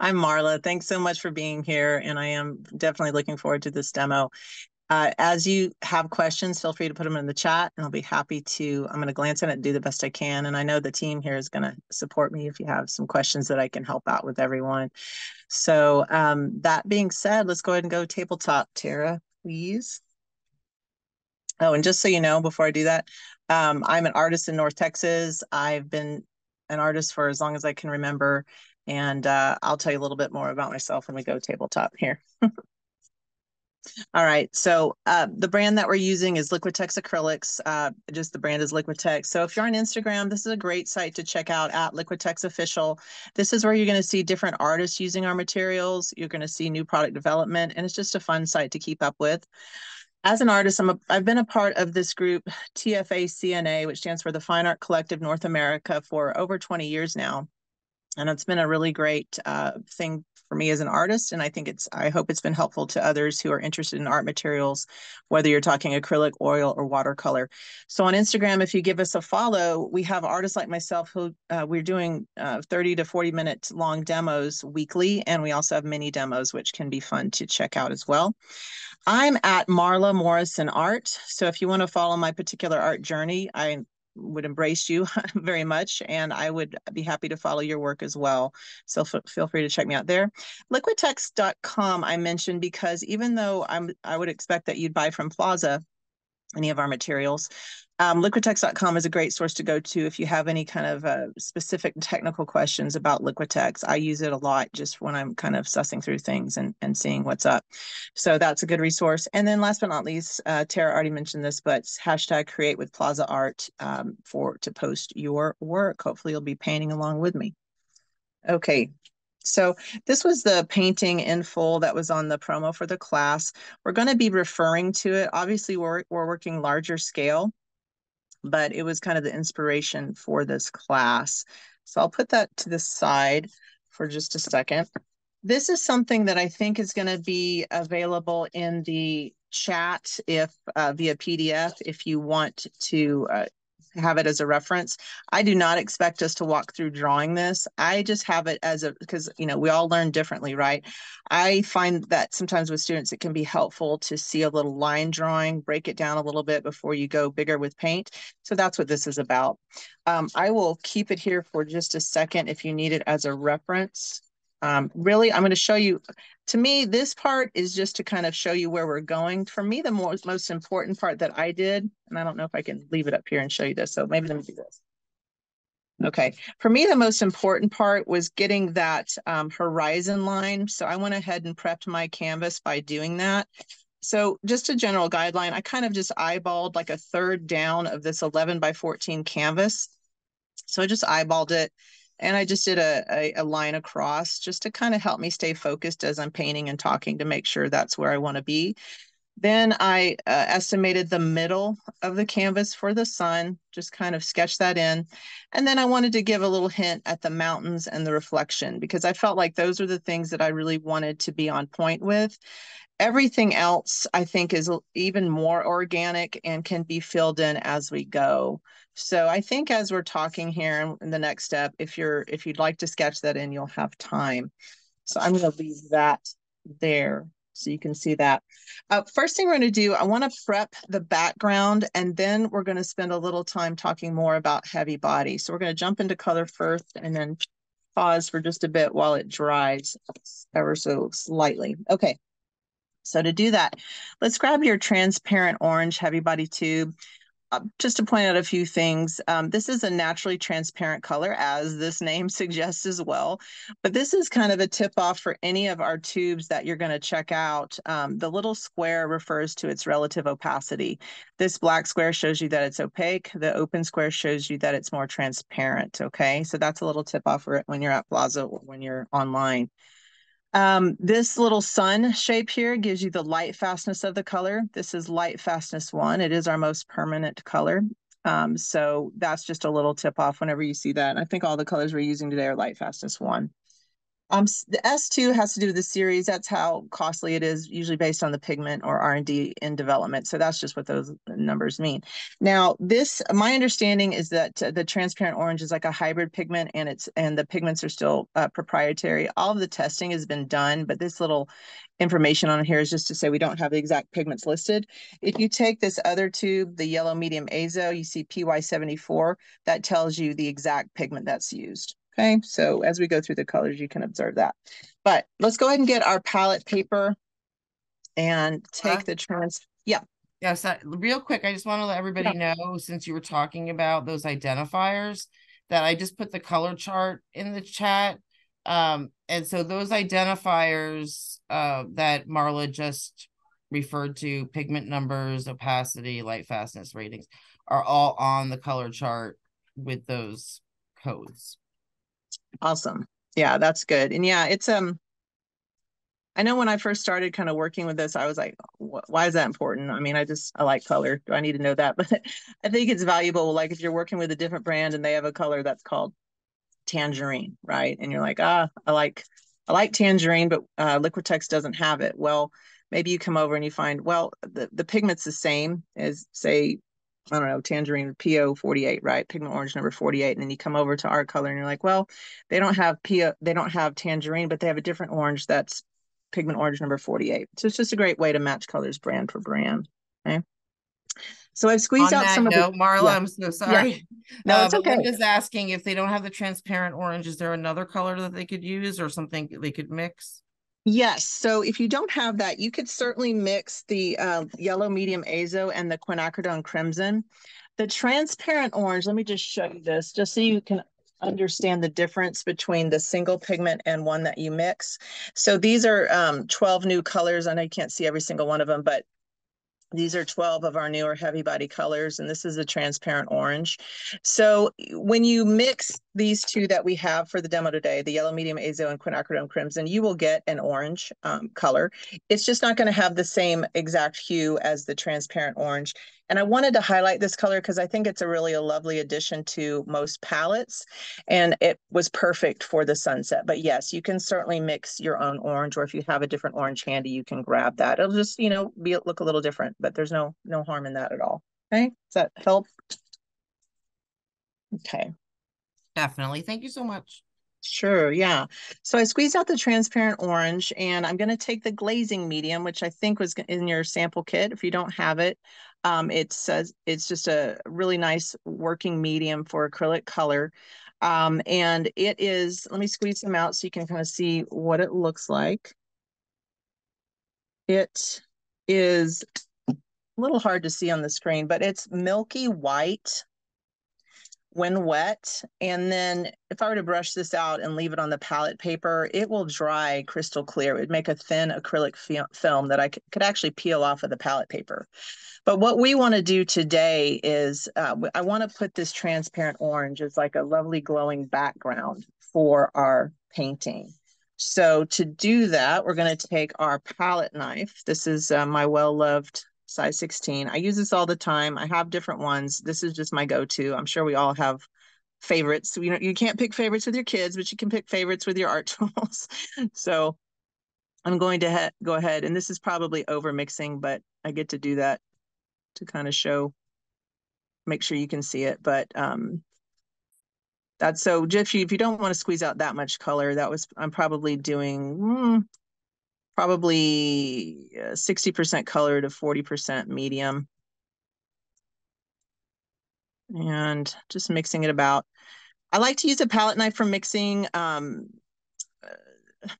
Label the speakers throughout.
Speaker 1: I'm Marla. Thanks so much for being here, and I am definitely looking forward to this demo. As you have questions, feel free to put them in the chat, and I'll be happy to. I'm going to glance at it and do the best I can. And I know the team here is going to support me if you have some questions that I can help out with everyone. So that being said, let's go ahead and go tabletop, Tara, please. Oh, and just so you know, before I do that, I'm an artist in North Texas. I've been an artist for as long as I can remember. And I'll tell you a little bit more about myself when we go tabletop here. All right, so the brand that we're using is Liquitex Acrylics. Just the brand is Liquitex. So if you're on Instagram, this is a great site to check out at Liquitex Official. This is where you're going to see different artists using our materials. You're going to see new product development, and it's just a fun site to keep up with. As an artist, I've been a part of this group, TFA-CNA, which stands for the Fine Art Collective North America, for over 20 years now. And it's been a really great thing for me as an artist. And I hope it's been helpful to others who are interested in art materials, whether you're talking acrylic, oil, or watercolor. So on Instagram, if you give us a follow, we have artists like myself who we're doing 30 to 40-minute long demos weekly. And we also have mini demos, which can be fun to check out as well. I'm at Marla Morrison Art. So if you want to follow my particular art journey, I would embrace you very much, and I would be happy to follow your work as well. So feel free to check me out there. Liquitex.com I mentioned because even though I would expect that you'd buy from Plaza, any of our materials, Liquitex.com is a great source to go to if you have any kind of specific technical questions about Liquitex. I use it a lot just when I'm kind of sussing through things and seeing what's up. So that's a good resource. And then last but not least, Tara already mentioned this, but hashtag create with Plaza Art to post your work. Hopefully you'll be painting along with me. Okay. So this was the painting in full that was on the promo for the class. We're going to be referring to it. Obviously, we're working larger scale, but it was kind of the inspiration for this class. So I'll put that to the side for just a second. This is something that I think is going to be available in the chat if via PDF if you want to have it as a reference. I do not expect us to walk through drawing this. I just have it as because we all learn differently, right? I find that sometimes with students, it can be helpful to see a little line drawing, break it down a little bit before you go bigger with paint. So that's what this is about. I will keep it here for just a second if you need it as a reference. Really, I'm going to show you, to me, this part is just to kind of show you where we're going. For me, the most important part that I did, and I don't know if I can leave it up here and show you this, so maybe let me do this. Okay, for me, the most important part was getting that horizon line. So I went ahead and prepped my canvas by doing that. So just a general guideline, I kind of just eyeballed like a third down of this 11 by 14 canvas. So I just eyeballed it. And I just did a line across just to kind of help me stay focused as I'm painting and talking to make sure that's where I want to be. Then I estimated the middle of the canvas for the sun, just kind of sketch that in. And then I wanted to give a little hint at the mountains and the reflection because I felt like those are the things that I really wanted to be on point with. Everything else, I think, is even more organic and can be filled in as we go. So I think as we're talking here in the next step, if you'd like to sketch that in, you'll have time. So I'm going to leave that there so you can see that. First thing we're going to do, I want to prep the background, and then we're going to spend a little time talking more about heavy body. So we're going to jump into color first and then pause for just a bit while it dries ever so slightly. Okay. So to do that, let's grab your transparent orange heavy body tube. Just to point out a few things, this is a naturally transparent color, as this name suggests as well. But this is kind of a tip-off for any of our tubes that you're going to check out. The little square refers to its relative opacity. This black square shows you that it's opaque. The open square shows you that it's more transparent, okay? So that's a little tip-off for it when you're at Plaza or when you're online. This little sun shape here gives you the light fastness of the color. This is light fastness 1. It is our most permanent color. So that's just a little tip off whenever you see that. I think all the colors we're using today are light fastness 1. The S2 has to do with the series. That's how costly it is, usually based on the pigment or R&D in development. So that's just what those numbers mean. Now, my understanding is that the transparent orange is like a hybrid pigment, and the pigments are still proprietary. All of the testing has been done, but this little information on here is just to say we don't have the exact pigments listed. If you take this other tube, the yellow medium azo, you see PY74, that tells you the exact pigment that's used. Okay, so as we go through the colors, you can observe that. But let's go ahead and get our palette paper and take the yeah.
Speaker 2: Yes, real quick, I just want to let everybody know, since you were talking about those identifiers, that I just put the color chart in the chat. And so those identifiers that Marla just referred to, pigment numbers, opacity, light fastness ratings, are all on the color chart with those codes.
Speaker 1: Awesome. Yeah, that's good. And yeah, it's I know when I first started kind of working with this, I was like, why is that important? I mean, I like color. Do I need to know that? But I think it's valuable. Like if you're working with a different brand and they have a color that's called tangerine, right? And you're like, I like tangerine, but Liquitex doesn't have it. Well, maybe you come over and you find, well, the pigment's the same as, say, I don't know, tangerine PO 48, right? Pigment orange number 48. And then you come over to our color and you're like, well, they don't have tangerine, but they have a different orange that's pigment orange number 48. So it's just a great way to match colors brand for brand. Okay. So I've squeezed out some of the.
Speaker 2: Marla, I'm so sorry.
Speaker 1: No, it's
Speaker 2: but
Speaker 1: okay.
Speaker 2: Linda's asking if they don't have the transparent orange, is there another color that they could use or something they could mix?
Speaker 1: Yes. So if you don't have that, you could certainly mix the yellow medium azo and the quinacridone crimson. The transparent orange, let me just show you this, just so you can understand the difference between the single pigment and one that you mix. So these are 12 new colors. I know you can't see every single one of them, but these are 12 of our newer heavy body colors, and this is a transparent orange. So when you mix these two that we have for the demo today, the yellow medium azo and quinacridone crimson, you will get an orange color. It's just not going to have the same exact hue as the transparent orange. And I wanted to highlight this color because I think it's a lovely addition to most palettes, and it was perfect for the sunset. But yes, you can certainly mix your own orange, or if you have a different orange handy, you can grab that. It'll just, look a little different, but there's no harm in that at all. Okay, does that help? Okay.
Speaker 2: Definitely. Thank you so much.
Speaker 1: Sure, yeah. So I squeezed out the transparent orange, and I'm going to take the glazing medium, which I think was in your sample kit. If you don't have it, it says it's just a really nice working medium for acrylic color. And it is, let me squeeze them out so you can kind of see what it looks like. It is a little hard to see on the screen, but it's milky white when wet. And then if I were to brush this out and leave it on the palette paper, it will dry crystal clear. It would make a thin acrylic film that I could actually peel off of the palette paper. But what we want to do today is I want to put this transparent orange as like a lovely glowing background for our painting. So to do that, we're going to take our palette knife. This is my well-loved size 16. I use this all the time. I have different ones. This is just my go-to. I'm sure we all have favorites. You can't pick favorites with your kids, but you can pick favorites with your art tools. So I'm going to go ahead, and this is probably over mixing, but I get to do that to kind of make sure you can see it. But that's so if you don't want to squeeze out that much color, I'm probably doing probably 60% color to 40% medium. And just mixing it about. I like to use a palette knife for mixing.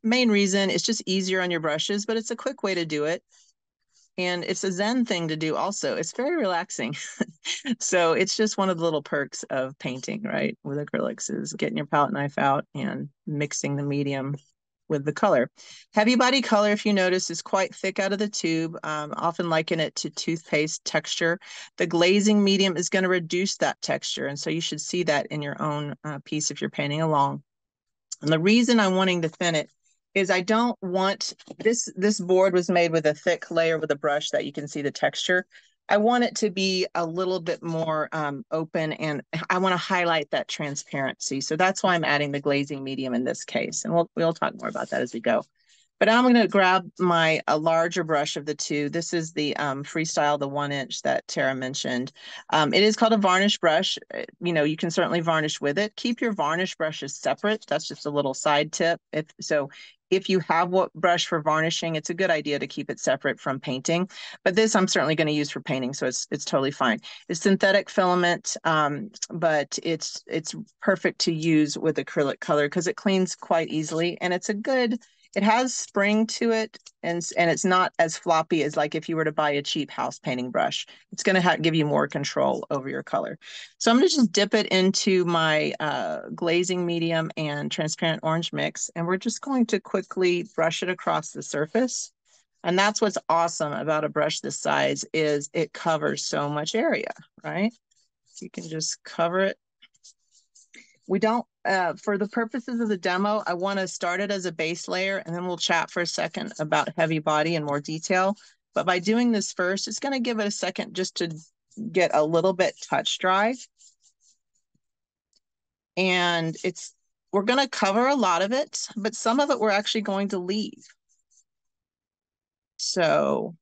Speaker 1: Main reason, it's just easier on your brushes, but it's a quick way to do it. And it's a Zen thing to do also. It's very relaxing. So it's just one of the little perks of painting, right? With acrylics is getting your palette knife out and mixing the medium with the color. Heavy body color, if you notice, is quite thick out of the tube. Often liken it to toothpaste texture. The glazing medium is going to reduce that texture. And so you should see that in your own piece if you're painting along. And the reason I'm wanting to thin it is I don't want this board was made with a thick layer with a brush that you can see the texture. I want it to be a little bit more open, and I want to highlight that transparency. So that's why I'm adding the glazing medium in this case. And we'll talk more about that as we go. But I'm going to grab a larger brush of the two. This is the Freestyle, the 1" that Tara mentioned. It is called a varnish brush. You know, you can certainly varnish with it. Keep your varnish brushes separate. That's just a little side tip. If you have what brush for varnishing, it's a good idea to keep it separate from painting. But this I'm certainly going to use for painting, so it's totally fine. It's synthetic filament, but it's perfect to use with acrylic color because it cleans quite easily, and it has spring to it, and it's not as floppy as like if you were to buy a cheap house painting brush. It's going to give you more control over your color. So I'm going to just dip it into my glazing medium and transparent orange mix, and we're just going to quickly brush it across the surface. And that's what's awesome about a brush this size is it covers so much area, right? You can just cover it. We don't, for the purposes of the demo, I want to start it as a base layer, and then we'll chat for a second about heavy body in more detail. But by doing this first, it's going to give it a second just to get a little bit touch dry. And we're going to cover a lot of it, but some of it we're actually going to leave. So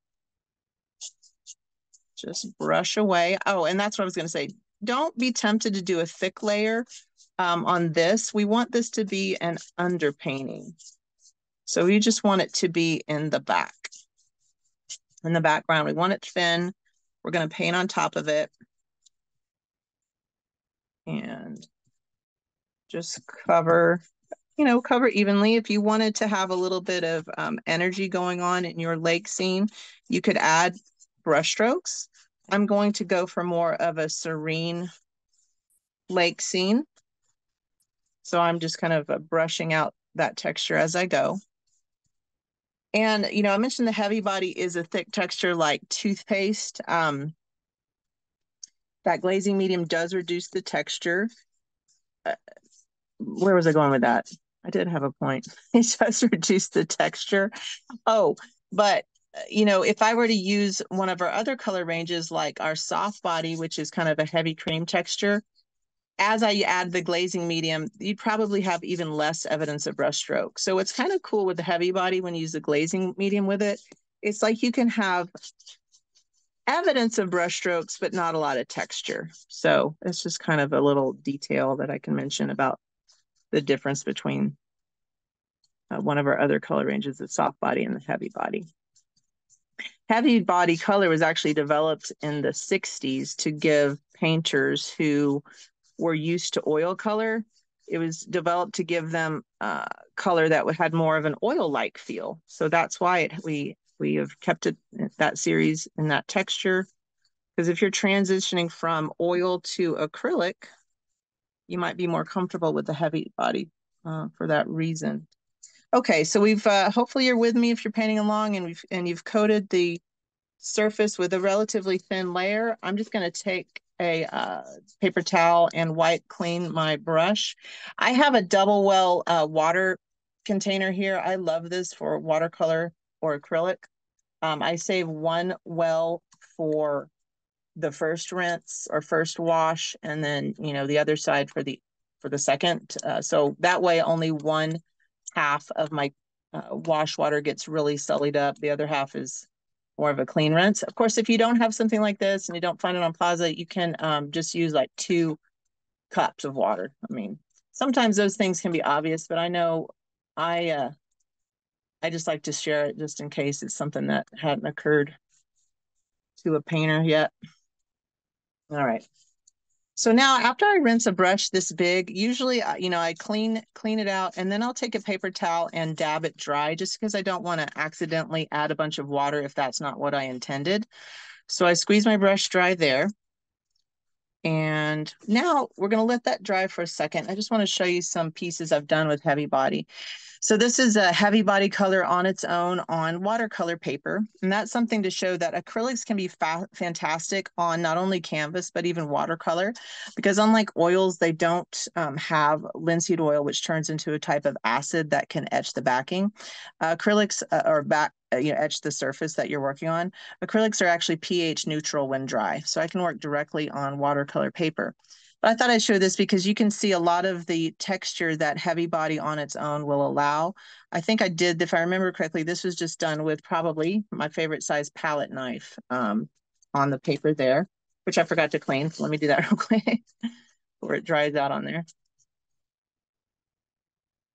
Speaker 1: just brush away. Oh, and that's what I was going to say. Don't be tempted to do a thick layer on this. We want this to be an underpainting. So we just want it to be in the back. In the background, we want it thin. We're going to paint on top of it. And just cover evenly. If you wanted to have a little bit of energy going on in your lake scene, you could add brush strokes. I'm going to go for more of a serene lake scene. So I'm just kind of brushing out that texture as I go. And, you know, I mentioned the heavy body is a thick texture like toothpaste. That glazing medium does reduce the texture. Where was I going with that? I did have a point. It does reduce the texture. Oh, but you know, if I were to use one of our other color ranges, like our soft body, which is kind of a heavy cream texture, as I add the glazing medium, you'd probably have even less evidence of brush stroke. So it's kind of cool with the heavy body when you use the glazing medium with it. It's like you can have evidence of brush strokes, but not a lot of texture. So it's just kind of a little detail that I can mention about the difference between one of our other color ranges, the soft body and the heavy body. Heavy body color was actually developed in the 60s to give painters who were used to oil color. It was developed to give them color that had more of an oil-like feel. So that's why we have kept it that series in that texture. Because if you're transitioning from oil to acrylic, you might be more comfortable with the heavy body for that reason. Okay, so we've hopefully you're with me if you're painting along, and you've coated the surface with a relatively thin layer. I'm just going to take a paper towel and wipe clean my brush. I have a double well water container here. I love this for watercolor or acrylic. I save one well for the first rinse or first wash, and then the other side for the second. So that way only one half of my wash water gets really sullied up. The other half is more of a clean rinse. Of course, if you don't have something like this and you don't find it on Plaza, you can just use like 2 cups of water. I mean, sometimes those things can be obvious, but I know I just like to share it just in case it's something that hadn't occurred to a painter yet. All right. So now after I rinse a brush this big, usually, I clean it out, and then I'll take a paper towel and dab it dry just because I don't want to accidentally add a bunch of water if that's not what I intended. So I squeeze my brush dry there. And now we're going to let that dry for a second. I just want to show you some pieces I've done with heavy body. So this is a heavy body color on its own on watercolor paper. And that's something to show that acrylics can be fantastic on not only canvas, but even watercolor, because unlike oils, they don't have linseed oil, which turns into a type of acid that can etch the backing. Acrylics etch the surface that you're working on. Acrylics are actually pH neutral when dry. So I can work directly on watercolor paper. But I thought I'd show this because you can see a lot of the texture that heavy body on its own will allow. I think I did, if I remember correctly, this was just done with probably my favorite size palette knife on the paper there, which I forgot to clean. So let me do that real quick before it dries out on there.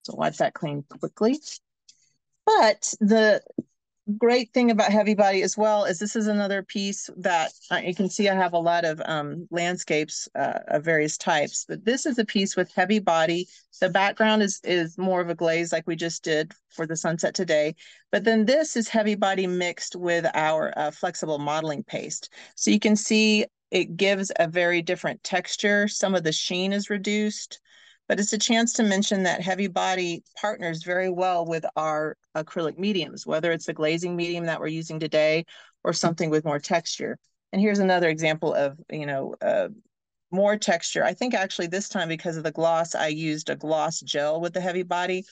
Speaker 1: So wipe that clean quickly. But the great thing about heavy body as well is this is another piece that you can see I have a lot of landscapes of various types, but this is a piece with heavy body. The background is more of a glaze like we just did for the sunset today, but then this is heavy body mixed with our flexible modeling paste. So you can see it gives a very different texture. Some of the sheen is reduced, but it's a chance to mention that heavy body partners very well with our acrylic mediums, whether it's the glazing medium that we're using today or something with more texture. And here's another example of, more texture. I think actually this time because of the gloss, I used a gloss gel with the heavy body.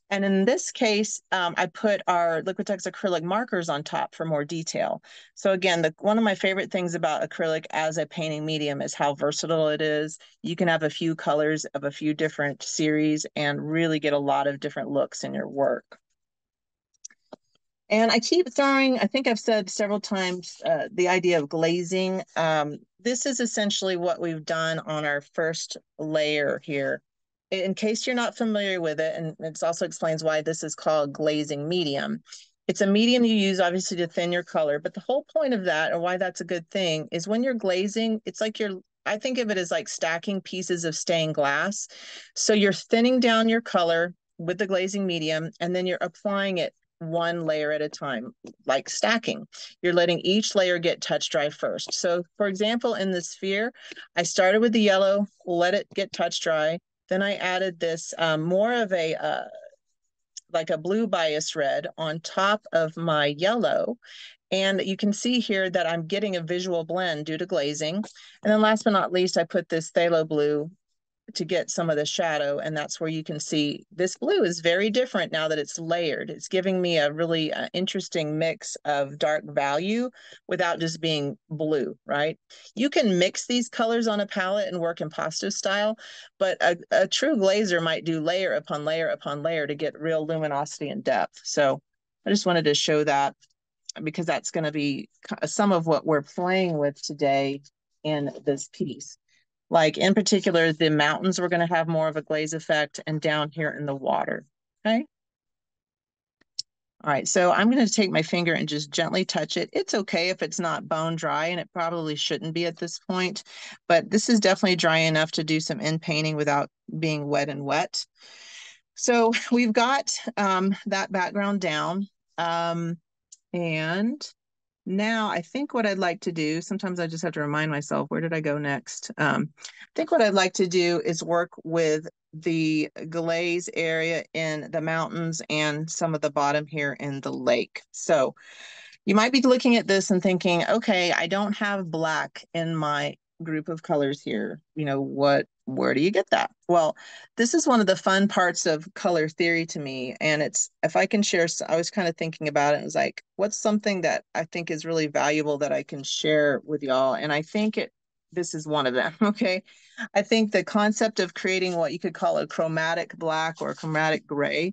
Speaker 1: And in this case, I put our Liquitex acrylic markers on top for more detail. So again, one of my favorite things about acrylic as a painting medium is how versatile it is. You can have a few colors of a few different series and really get a lot of different looks in your work. And I keep throwing, I think I've said several times, the idea of glazing. This is essentially what we've done on our first layer here. In case you're not familiar with it, and it also explains why this is called glazing medium. It's a medium you use obviously to thin your color, but the whole point of that, or why that's a good thing, is when you're glazing, it's like I think of it as like stacking pieces of stained glass. So you're thinning down your color with the glazing medium, and then you're applying it one layer at a time, like stacking. You're letting each layer get touch dry first. So for example, in the sphere, I started with the yellow, let it get touch dry. Then I added this more of a, like a blue bias red on top of my yellow. And you can see here that I'm getting a visual blend due to glazing. And then last but not least, I put this phthalo blue to get some of the shadow. And that's where you can see this blue is very different now that it's layered. It's giving me a really interesting mix of dark value without just being blue, right? You can mix these colors on a palette and work impasto style, but a true glazer might do layer upon layer upon layer to get real luminosity and depth. So I just wanted to show that because that's going to be some of what we're playing with today in this piece. Like in particular, the mountains were going to have more of a glaze effect and down here in the water, okay? All right, so I'm going to take my finger and just gently touch it. It's okay if it's not bone dry, and it probably shouldn't be at this point, but this is definitely dry enough to do some in painting without being wet and wet. So we've got that background down. And now I think what I'd like to do, sometimes I just have to remind myself, where did I go next? I think what I'd like to do is work with the glaze area in the mountains and some of the bottom here in the lake. So you might be looking at this and thinking, okay, I don't have black in my group of colors here. Where do you get that? Well, this is one of the fun parts of color theory to me. And it's, if I can share, I was kind of thinking about it. It was like, what's something that I think is really valuable that I can share with y'all? And I think this is one of them, okay? I think the concept of creating what you could call a chromatic black or a chromatic gray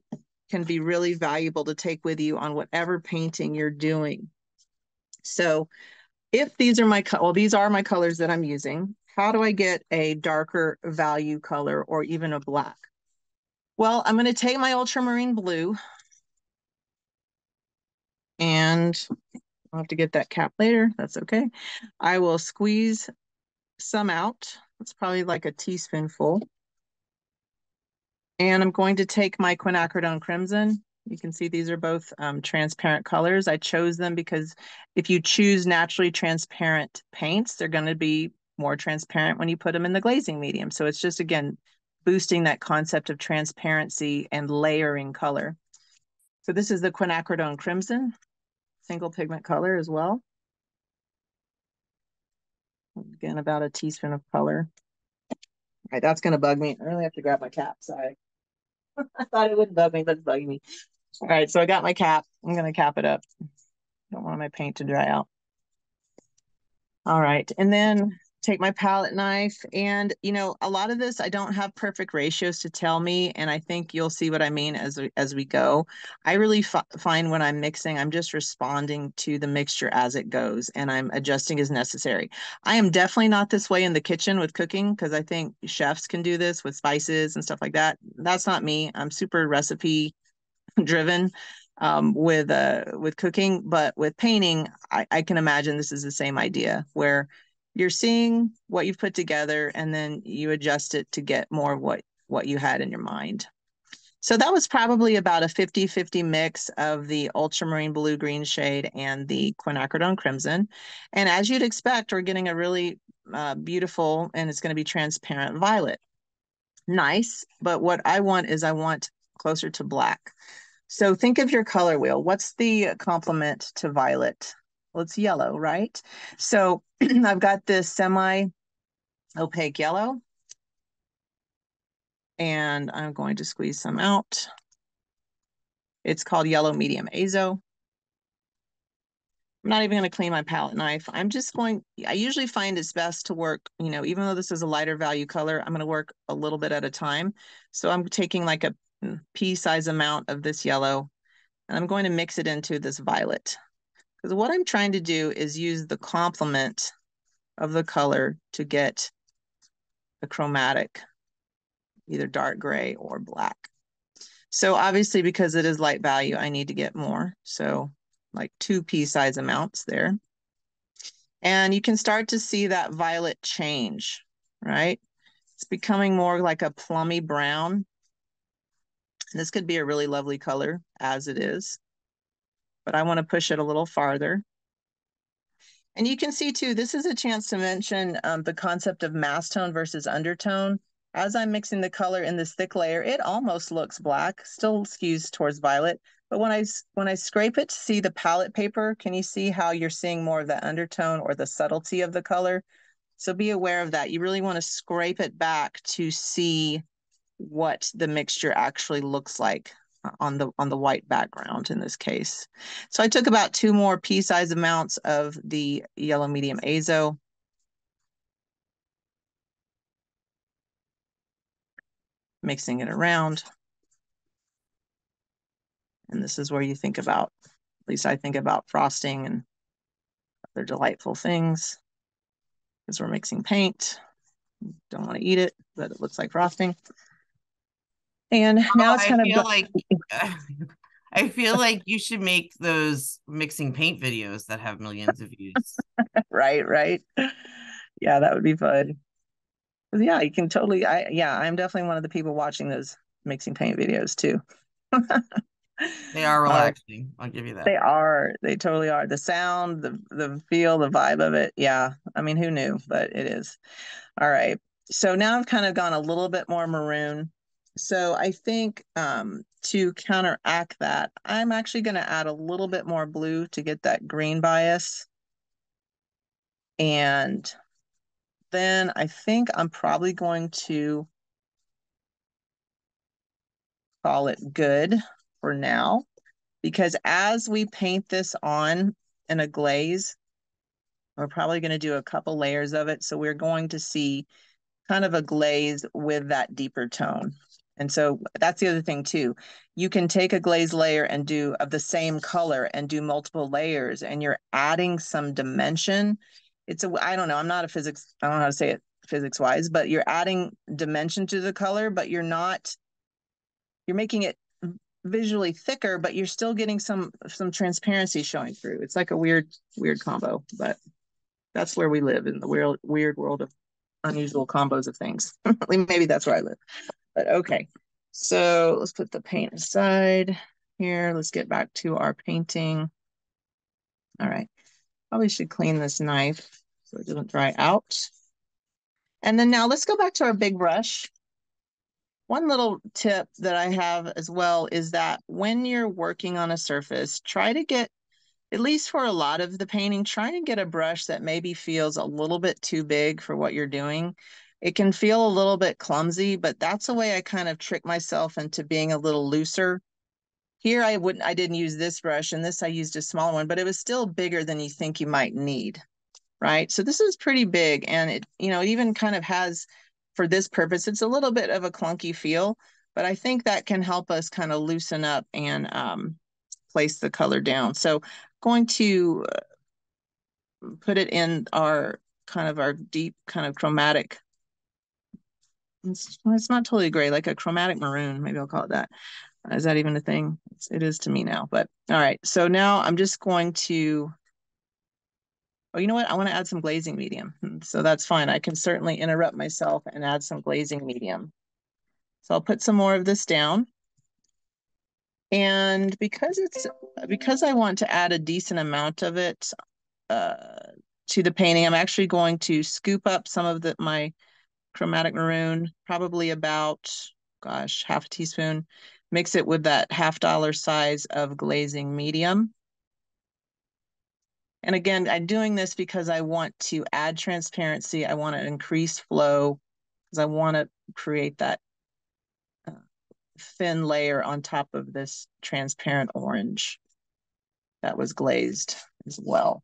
Speaker 1: can be really valuable to take with you on whatever painting you're doing. So if these are these are my colors that I'm using, how do I get a darker value color or even a black? Well, I'm going to take my ultramarine blue, and I'll have to get that cap later. That's okay. I will squeeze some out. It's probably like a teaspoonful. And I'm going to take my quinacridone crimson. You can see these are both transparent colors. I chose them because if you choose naturally transparent paints, they're going to be more transparent when you put them in the glazing medium. So it's just, again, boosting that concept of transparency and layering color. So this is the quinacridone crimson, single pigment color as well. Again, about a teaspoon of color. All right, that's going to bug me. I really have to grab my cap. Sorry. I thought it wouldn't bug me, but it's bugging me. All right, so I got my cap. I'm going to cap it up. Don't want my paint to dry out. All right, and then take my palette knife, and a lot of this I don't have perfect ratios to tell me, and I think you'll see what I mean as we go. I really find when I'm mixing, I'm just responding to the mixture as it goes, and I'm adjusting as necessary. I am definitely not this way in the kitchen with cooking, because I think chefs can do this with spices and stuff like that. That's not me. I'm super recipe driven with cooking, but with painting, I can imagine this is the same idea where you're seeing what you've put together and then you adjust it to get more of what you had in your mind. So that was probably about a 50-50 mix of the ultramarine blue green shade and the quinacridone crimson. And as you'd expect, we're getting a really beautiful, and it's going to be transparent violet. Nice, but what I want is I want closer to black. So think of your color wheel. What's the complement to violet? Well, it's yellow, right? So I've got this semi-opaque yellow, and I'm going to squeeze some out. It's called yellow medium azo. I'm not even going to clean my palette knife. I usually find it's best to work, even though this is a lighter value color, I'm going to work a little bit at a time. So I'm taking like a pea-size amount of this yellow, and I'm going to mix it into this violet. Because what I'm trying to do is use the complement of the color to get a chromatic, either dark gray or black. So obviously, because it is light value, I need to get more. So like 2 pea-size amounts there. And you can start to see that violet change, right? It's becoming more like a plummy brown. This could be a really lovely color as it is, but I want to push it a little farther. And you can see too, this is a chance to mention the concept of mass tone versus undertone. As I'm mixing the color in this thick layer, it almost looks black, still skews towards violet. But when I scrape it to see the palette paper, can you see how you're seeing more of the undertone or the subtlety of the color? So be aware of that. You really want to scrape it back to see what the mixture actually looks like on the white background in this case. So I took about 2 more pea-size amounts of the yellow medium azo. Mixing it around. And this is where you think about, at least I think about frosting and other delightful things, because we're mixing paint. Don't want to eat it, but it looks like frosting. And now it's
Speaker 2: I
Speaker 1: kind of
Speaker 2: feel like I feel like you should make those mixing paint videos that have millions of views.
Speaker 1: right. Yeah, that would be fun. Yeah, you can totally. I'm definitely one of the people watching those mixing paint videos too.
Speaker 2: They are
Speaker 1: All right,
Speaker 2: relaxing. I'll give you that.
Speaker 1: they are. They totally are. The sound, the feel, the vibe of it. Yeah, I mean, who knew? But it is. All right. So now I've kind of gone a little bit more maroon. So I think to counteract that, I'm actually going to add a little bit more blue to get that green bias. And then I think I'm probably going to call it good for now, because as we paint this on in a glaze, we're probably going to do a couple layers of it. So we're going to see kind of a glaze with that deeper tone. And so that's the other thing too. You can take a glaze layer and do of the same color and do multiple layers, and you're adding some dimension. I don't know, I'm not a physics, I don't know how to say it physics wise, but you're adding dimension to the color, but you're making it visually thicker, but you're still getting some transparency showing through. It's like a weird combo, but that's where we live, in the weird world of unusual combos of things. Maybe that's where I live. But okay, so let's put the paint aside here. Let's get back to our painting. All right, probably should clean this knife so it doesn't dry out. And then now let's go back to our big brush. One little tip that I have as well is that when you're working on a surface, try to get, at least for a lot of the painting, try to get a brush that maybe feels a little bit too big for what you're doing. It can feel a little bit clumsy, but that's a way I kind of trick myself into being a little looser. Here I didn't use this brush, and this I used a smaller one, but it was still bigger than you think you might need, right? So this is pretty big, and it, it even kind of has, for this purpose, it's a little bit of a clunky feel, but I think that can help us kind of loosen up and place the color down. So going to put it in our kind of our deep kind of chromatic. It's not totally gray, like a chromatic maroon. Maybe I'll call it that. Is that even a thing? It is to me now, but all right. So now I'm just going to, oh, you know what? I want to add some glazing medium. So that's fine. I can certainly interrupt myself and add some glazing medium. So I'll put some more of this down. And because I want to add a decent amount of it to the painting, I'm actually going to scoop up some of my chromatic maroon, probably about, gosh, half a teaspoon, mix it with that $1/2 size of glazing medium. And again, I'm doing this because I want to add transparency. I want to increase flow because I want to create that thin layer on top of this transparent orange that was glazed as well.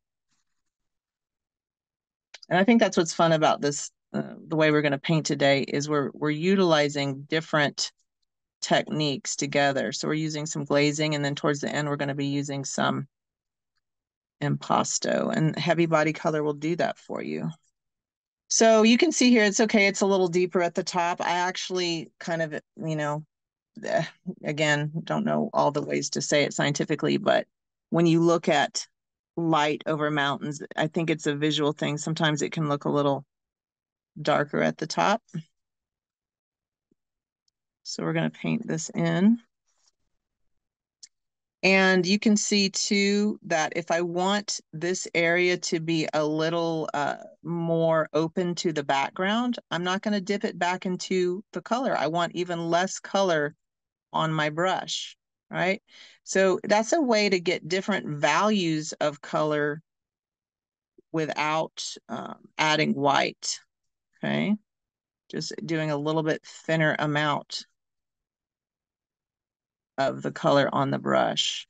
Speaker 1: And I think that's what's fun about this, the way we're going to paint today, is we're utilizing different techniques together. So we're using some glazing, and then towards the end, we're going to be using some impasto, and heavy body color will do that for you. So you can see here, it's okay. It's a little deeper at the top. I actually kind of, again, don't know all the ways to say it scientifically, but when you look at light over mountains, I think it's a visual thing. Sometimes it can look a little darker at the top. So we're going to paint this in. And you can see too that if I want this area to be a little more open to the background, I'm not going to dip it back into the color. I want even less color on my brush, right? So that's a way to get different values of color without adding white, okay? Just doing a little bit thinner amount of the color on the brush.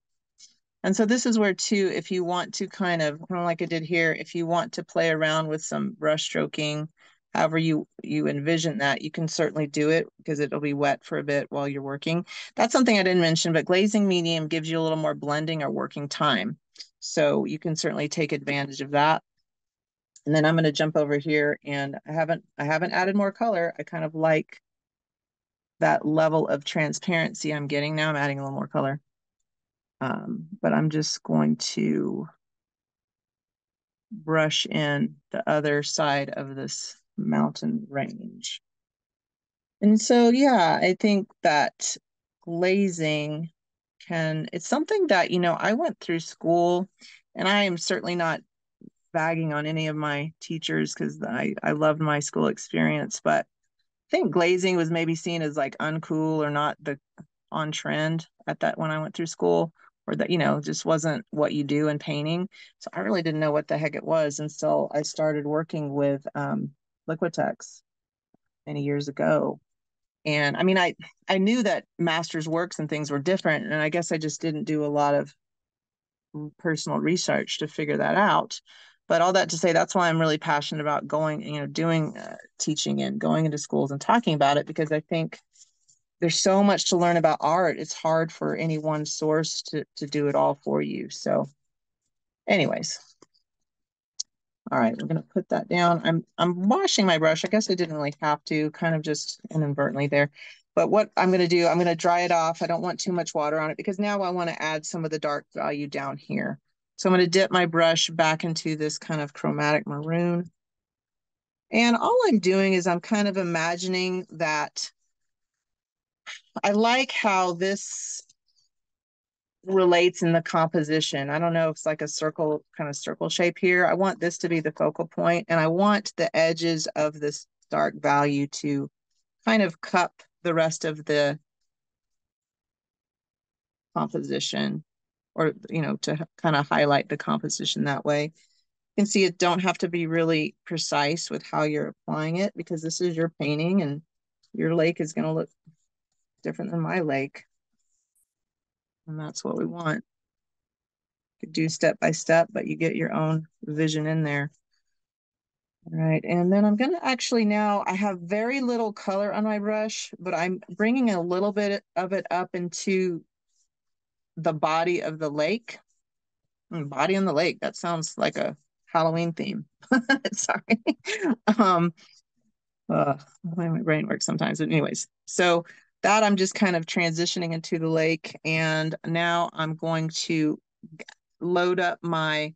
Speaker 1: And so this is where too, if you want to kind of like I did here, if you want to play around with some brush stroking, however you envision that, you can certainly do it because it'll be wet for a bit while you're working. That's something I didn't mention, but glazing medium gives you a little more blending or working time. So you can certainly take advantage of that. And then I'm going to jump over here, and I haven't added more color. I kind of like that level of transparency I'm getting now. I'm adding a little more color. But I'm just going to brush in the other side of this mountain range. And so, yeah, I think that glazing it's something that, I went through school, and I am certainly not bagging on any of my teachers because I loved my school experience, but I think glazing was maybe seen as like uncool or not the on trend at that when I went through school, or that, just wasn't what you do in painting. So I really didn't know what the heck it was until I started working with Liquitex many years ago. And I mean, I knew that master's works and things were different, and I guess I just didn't do a lot of personal research to figure that out. But all that to say, that's why I'm really passionate about going, doing teaching and going into schools and talking about it, because I think there's so much to learn about art. It's hard for any one source to do it all for you. So anyways, all right, we're going to put that down. I'm washing my brush. I guess I didn't really have to, kind of just inadvertently there. But what I'm going to do, I'm going to dry it off. I don't want too much water on it because now I want to add some of the dark value down here. So I'm going to dip my brush back into this kind of chromatic maroon. And all I'm doing is I'm kind of imagining that I like how this relates in the composition. I don't know if it's like a circle, kind of circle shape here. I want this to be the focal point, and I want the edges of this dark value to kind of cup the rest of the composition, or, you know, to kind of highlight the composition that way. You can see it don't have to be really precise with how you're applying it, because this is your painting and your lake is going to look different than my lake. And that's what we want. You could do step by step, but you get your own vision in there. All right, and then I'm going to actually, now I have very little color on my brush, but I'm bringing a little bit of it up into the body of the lake. Body on the lake, that sounds like a Halloween theme. Sorry. um my brain works sometimes, but anyways, so that I'm just kind of transitioning into the lake, and now I'm going to load up my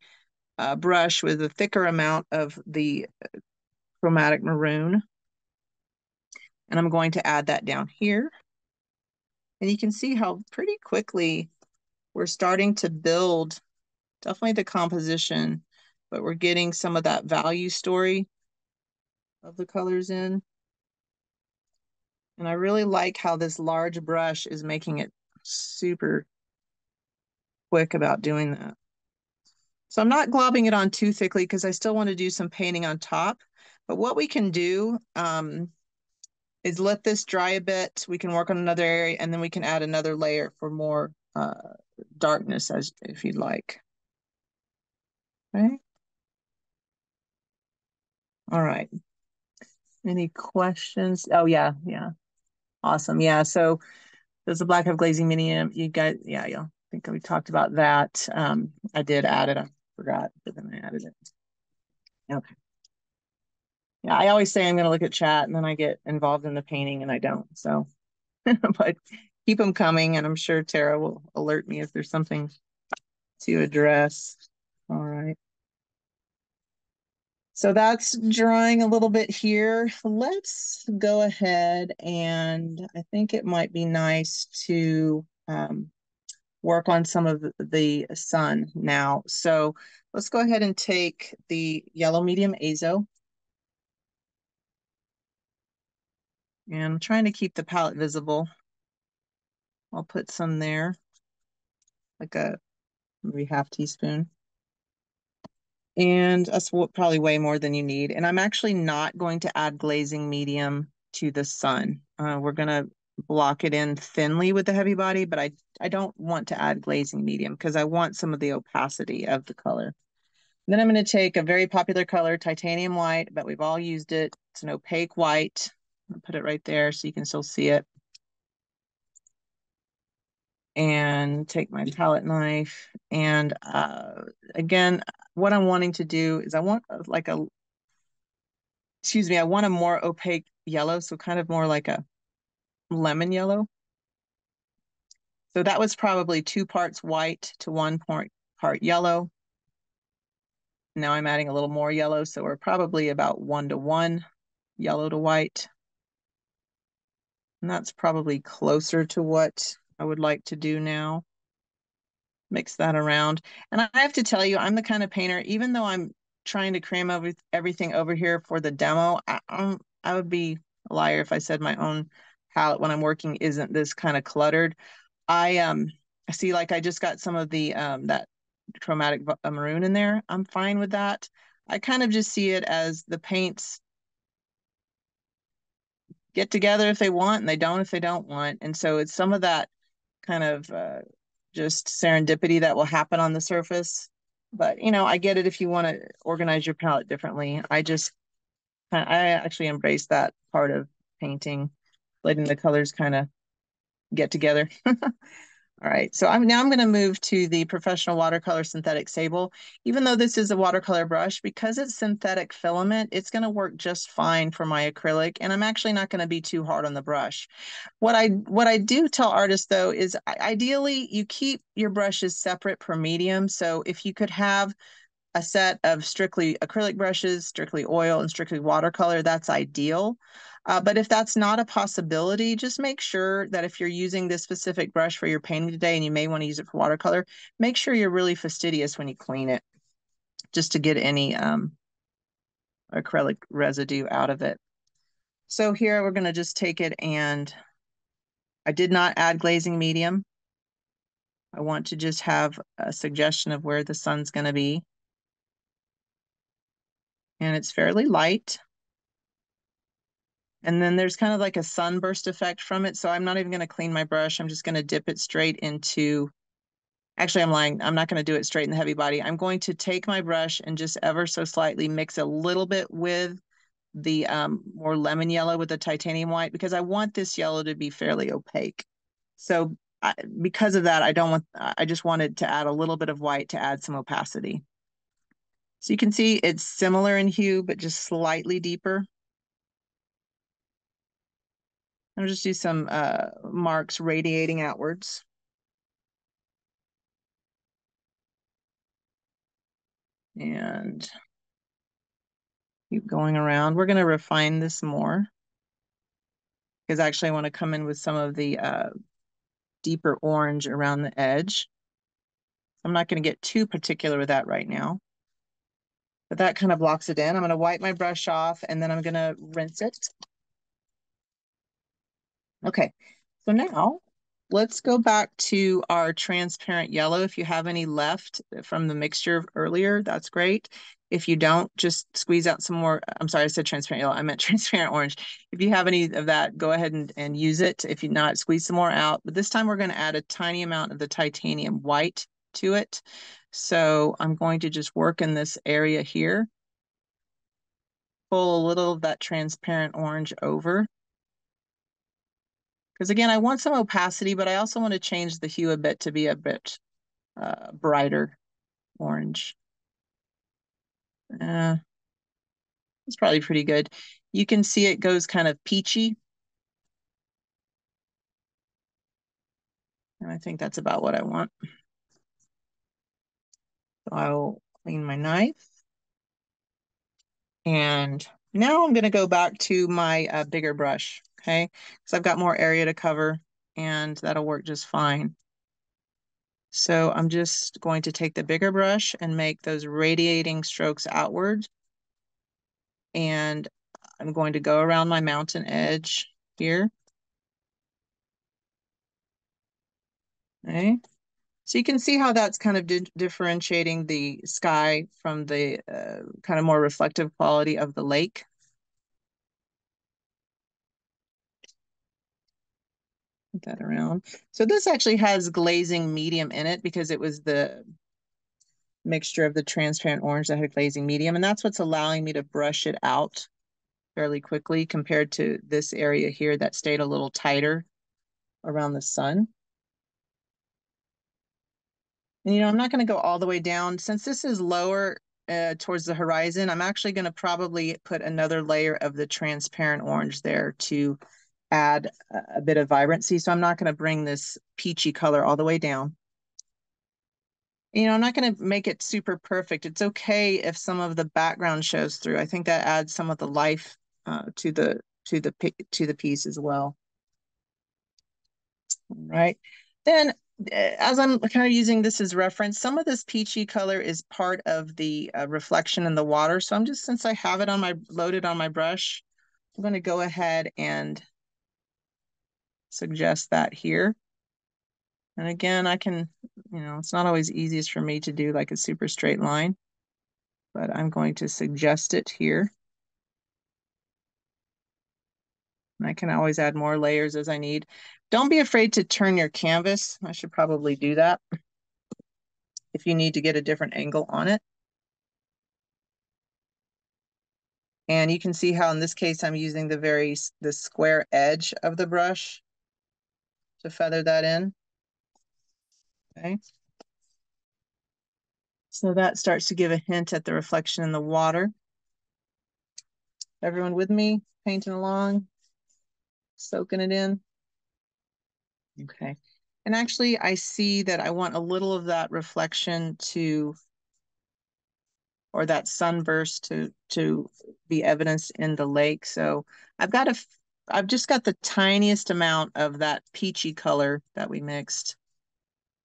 Speaker 1: brush with a thicker amount of the chromatic maroon, and I'm going to add that down here. And you can see how pretty quickly we're starting to build definitely the composition, but we're getting some of that value story of the colors in. And I really like how this large brush is making it super quick about doing that. So I'm not globbing it on too thickly because I still want to do some painting on top. But what we can do is let this dry a bit. We can work on another area, and then we can add another layer for more darkness, as if you'd like. Okay. All right. Any questions? Oh, yeah. Yeah. Awesome. Yeah. So there's a black have glazing medium. You guys, yeah, I think we talked about that. I did add it. I forgot, but then I added it. Okay. Yeah, I always say I'm going to look at chat, and then I get involved in the painting and I don't. So, but keep them coming, and I'm sure Tara will alert me if there's something to address. All right. So that's drying a little bit here. Let's go ahead, and I think it might be nice to work on some of the sun now. So let's go ahead and take the yellow medium azo. And I'm trying to keep the palette visible. I'll put some there, like a maybe half teaspoon. And that's probably way more than you need. And I'm actually not going to add glazing medium to the sun. We're going to block it in thinly with the heavy body, but I don't want to add glazing medium because I want some of the opacity of the color. And then I'm going to take a very popular color, titanium white, but we've all used it. It's an opaque white. I'll put it right there so you can still see it. And take my palette knife. And again, what I'm wanting to do is I want like a, excuse me, I want a more opaque yellow, so kind of more like a lemon yellow. So that was probably 2 parts white to 1 part yellow. Now I'm adding a little more yellow, so we're probably about 1 to 1 yellow to white. And that's probably closer to what I would like to do now. Mix that around. And I have to tell you, I'm the kind of painter, even though I'm trying to cram everything over here for the demo, I would be a liar if I said my own palette when I'm working isn't this kind of cluttered. I see, like I just got some of the that chromatic maroon in there. I'm fine with that. I kind of just see it as the paints get together if they want, and they don't if they don't want. And so it's some of that kind of just serendipity that will happen on the surface. But, you know, I get it if you want to organize your palette differently. I actually embrace that part of painting, letting the colors kind of get together. All right, so I'm going to move to the Professional Watercolor Synthetic Sable. Even though this is a watercolor brush, because it's synthetic filament, it's going to work just fine for my acrylic, and I'm actually not going to be too hard on the brush. What I do tell artists, though, is ideally you keep your brushes separate per medium. So if you could have a set of strictly acrylic brushes, strictly oil, and strictly watercolor, that's ideal. But if that's not a possibility, just make sure that if you're using this specific brush for your painting today and you may want to use it for watercolor, make sure you're really fastidious when you clean it, just to get any acrylic residue out of it. So here we're going to just take it and I did not add glazing medium. I want to just have a suggestion of where the sun's going to be. And it's fairly light. And then there's kind of like a sunburst effect from it. So I'm not even going to clean my brush. I'm just going to dip it straight into, actually, I'm lying. I'm not going to do it straight in the heavy body. I'm going to take my brush and just ever so slightly mix a little bit with the more lemon yellow with the titanium white, because I want this yellow to be fairly opaque. So because of that, I just wanted to add a little bit of white to add some opacity. So you can see it's similar in hue, but just slightly deeper. I'll just do some marks radiating outwards. And keep going around. We're going to refine this more because actually I want to come in with some of the deeper orange around the edge. I'm not going to get too particular with that right now, but that kind of blocks it in. I'm going to wipe my brush off and then I'm going to rinse it. Okay, so now let's go back to our transparent yellow. If you have any left from the mixture earlier, that's great. If you don't, just squeeze out some more. I'm sorry, I said transparent yellow. I meant transparent orange. If you have any of that, go ahead and use it. If you not, squeeze some more out. But this time we're going to add a tiny amount of the titanium white to it. So I'm going to just work in this area here. Pull a little of that transparent orange over. Because again, I want some opacity, but I also want to change the hue a bit to be a bit brighter orange. It's probably pretty good. You can see it goes kind of peachy. And I think that's about what I want. So I'll clean my knife. And now I'm going to go back to my bigger brush, okay? Because I've got more area to cover and that'll work just fine. So I'm just going to take the bigger brush and make those radiating strokes outward. And I'm going to go around my mountain edge here. Okay. So you can see how that's kind of differentiating the sky from the kind of more reflective quality of the lake. Put that around. So this actually has glazing medium in it because it was the mixture of the transparent orange that had glazing medium. And that's what's allowing me to brush it out fairly quickly compared to this area here that stayed a little tighter around the sun. And, I'm not going to go all the way down. Since this is lower towards the horizon, I'm actually going to probably put another layer of the transparent orange there to add a bit of vibrancy. So I'm not going to bring this peachy color all the way down. I'm not going to make it super perfect. It's okay if some of the background shows through. I think that adds some of the life to the piece as well. Right. Then as I'm kind of using this as reference, some of this peachy color is part of the reflection in the water. So I'm just, since I have it loaded on my brush, I'm going to go ahead and suggest that here. And again, I can, it's not always easiest for me to do like a super straight line, but I'm going to suggest it here. And I can always add more layers as I need. Don't be afraid to turn your canvas. I should probably do that if you need to get a different angle on it. And you can see how in this case, I'm using the square edge of the brush to feather that in. Okay. So that starts to give a hint at the reflection in the water. Everyone with me? Painting along, soaking it in. Okay. And actually, I see that I want a little of that reflection or that sunburst to be evidenced in the lake. So I've just got the tiniest amount of that peachy color that we mixed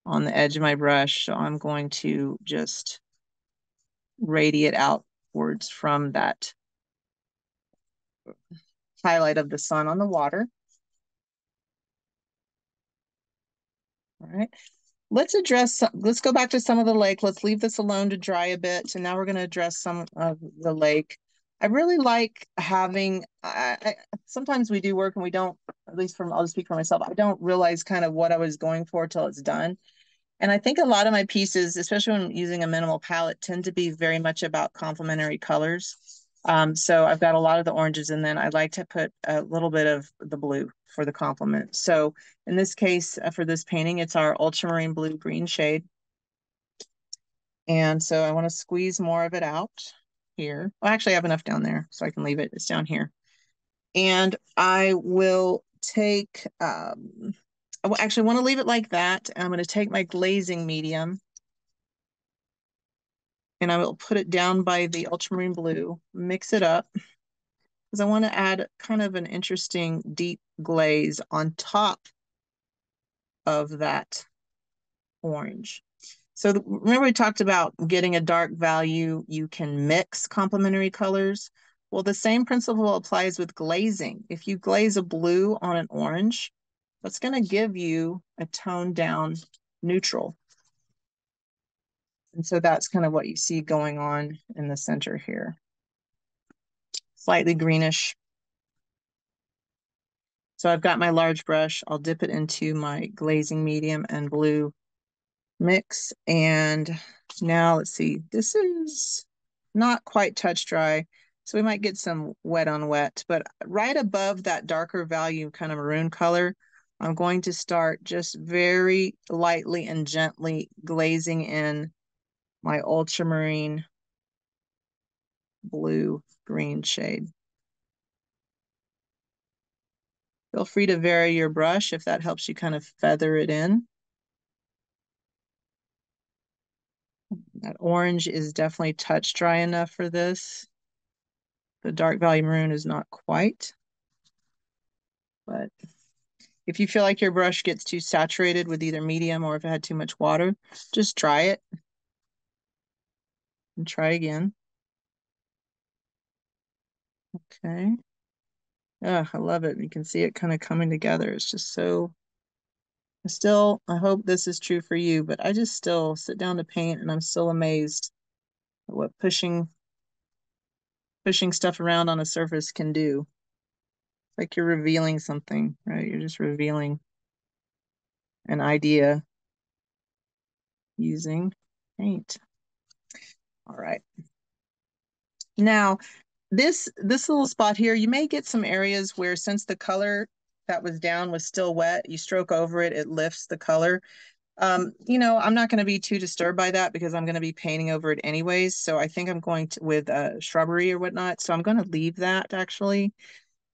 Speaker 1: on the edge of my brush. So I'm going to just radiate outwards from that highlight of the sun on the water. All right. Let's go back to some of the lake. Let's leave this alone to dry a bit. And now we're going to address some of the lake. I really like having, sometimes we do work and we don't, at least I'll just speak for myself. I don't realize kind of what I was going for till it's done. And I think a lot of my pieces, especially when using a minimal palette, tend to be very much about complementary colors. So I've got a lot of the oranges, and then I like to put a little bit of the blue for the complement. So in this case, for this painting, it's our ultramarine blue green shade. And so I want to squeeze more of it out here. Well, actually, I have enough down there, so I can leave it. It's down here. And I will take, I actually want to leave it like that. I'm going to take my glazing medium and I will put it down by the ultramarine blue, mix it up, because I want to add kind of an interesting deep glaze on top of that orange. So remember we talked about getting a dark value, you can mix complementary colors. Well, the same principle applies with glazing. If you glaze a blue on an orange, that's going to give you a toned down neutral. And so that's kind of what you see going on in the center here. Slightly greenish. So I've got my large brush. I'll dip it into my glazing medium and blue mix. And now let's see, this is not quite touch dry. So we might get some wet on wet, but right above that darker value kind of maroon color, I'm going to start just very lightly and gently glazing in my ultramarine blue green shade. Feel free to vary your brush if that helps you kind of feather it in. That orange is definitely touch dry enough for this. The dark value maroon is not quite. But if you feel like your brush gets too saturated with either medium or if it had too much water, just dry it and try again. Okay. Oh, I love it. You can see it kind of coming together. It's just so, I hope this is true for you, but I just still sit down to paint and I'm still amazed at what pushing stuff around on a surface can do. It's like you're revealing something, right? You're just revealing an idea using paint. All right. Now, this little spot here, you may get some areas where since the color that was down was still wet, you stroke over it, it lifts the color. You know, I'm not going to be too disturbed by that because I'm going to be painting over it anyways. So I think I'm going to with shrubbery or whatnot. So I'm going to leave that actually.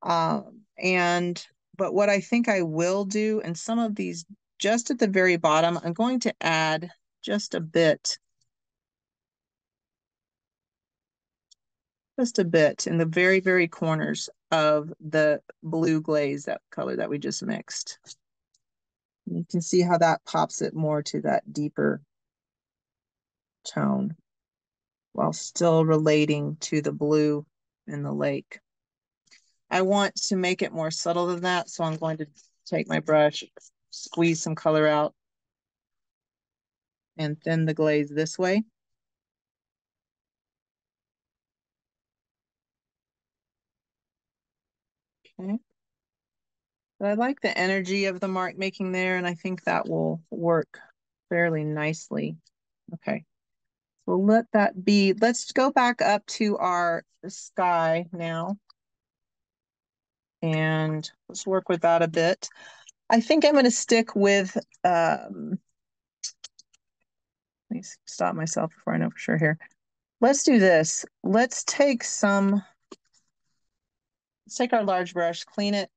Speaker 1: But what I think I will do in some of these, just at the very bottom, I'm going to add just a bit in the very, very corners of the blue glaze, that color that we just mixed. You can see how that pops it more to that deeper tone while still relating to the blue in the lake. I want to make it more subtle than that, so I'm going to take my brush, squeeze some color out, and thin the glaze this way. Okay. But I like the energy of the mark making there, and I think that will work fairly nicely. Okay. So let that be. Let's go back up to our sky now. And let's work with that a bit. I think I'm going to stick with, let me stop myself before I know for sure here. Let's do this. Let's take our large brush, clean it.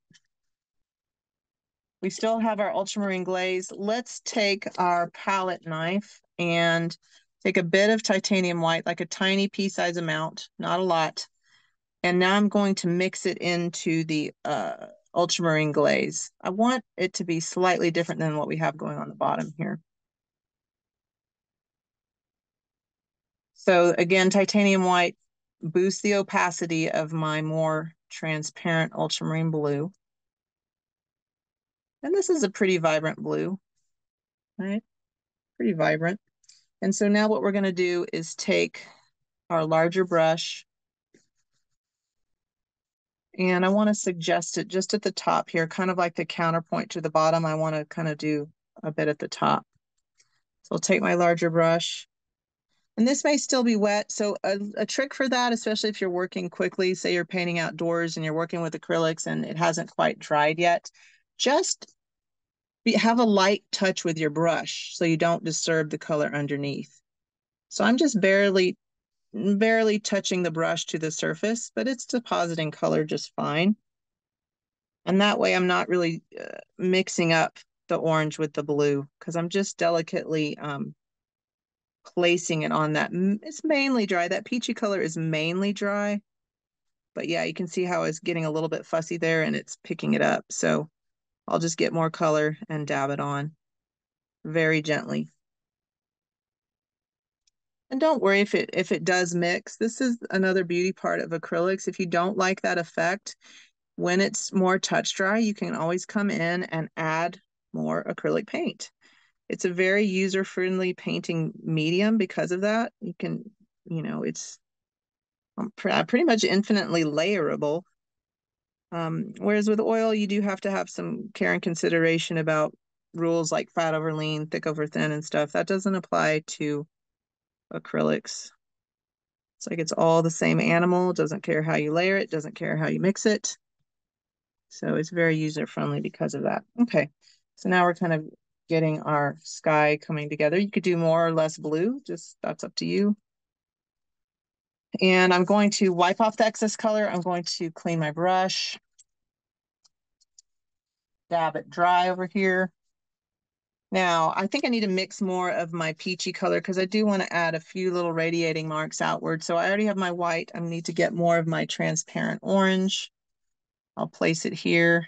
Speaker 1: We still have our ultramarine glaze. Let's take our palette knife and take a bit of titanium white, like a tiny pea-size amount, not a lot. And now I'm going to mix it into the ultramarine glaze. I want it to be slightly different than what we have going on the bottom here. So again, titanium white boosts the opacity of my more transparent ultramarine blue. And this is a pretty vibrant blue. right? Pretty vibrant. And so now what we're going to do is take our larger brush, and I want to suggest it just at the top here, kind of like the counterpoint to the bottom. I want to kind of do a bit at the top. So I'll take my larger brush, and this may still be wet. So a trick for that, especially if you're working quickly, say you're painting outdoors and you're working with acrylics and it hasn't quite dried yet, just have a light touch with your brush so you don't disturb the color underneath. So I'm just barely touching the brush to the surface, but it's depositing color just fine. And that way I'm not really mixing up the orange with the blue because I'm just delicately placing it on that. It's mainly dry. That peachy color is mainly dry. But yeah, you can see how it's getting a little bit fussy there and it's picking it up. So I'll just get more color and dab it on very gently. And don't worry if it does mix. This is another beauty part of acrylics. If you don't like that effect, when it's more touch dry, you can always come in and add more acrylic paint. It's a very user-friendly painting medium because of that. You can, it's pretty much infinitely layerable. Whereas with oil, you do have to have some care and consideration about rules like fat over lean, thick over thin, and stuff. That doesn't apply to acrylics. It's like it's all the same animal. Doesn't care how you layer it, doesn't care how you mix it. So it's very user-friendly because of that. Okay, so now we're kind of getting our sky coming together. You could do more or less blue, just that's up to you. And I'm going to wipe off the excess color. I'm going to clean my brush, dab it dry over here. Now, I think I need to mix more of my peachy color because I do want to add a few little radiating marks outward. So I already have my white. I need to get more of my transparent orange. I'll place it here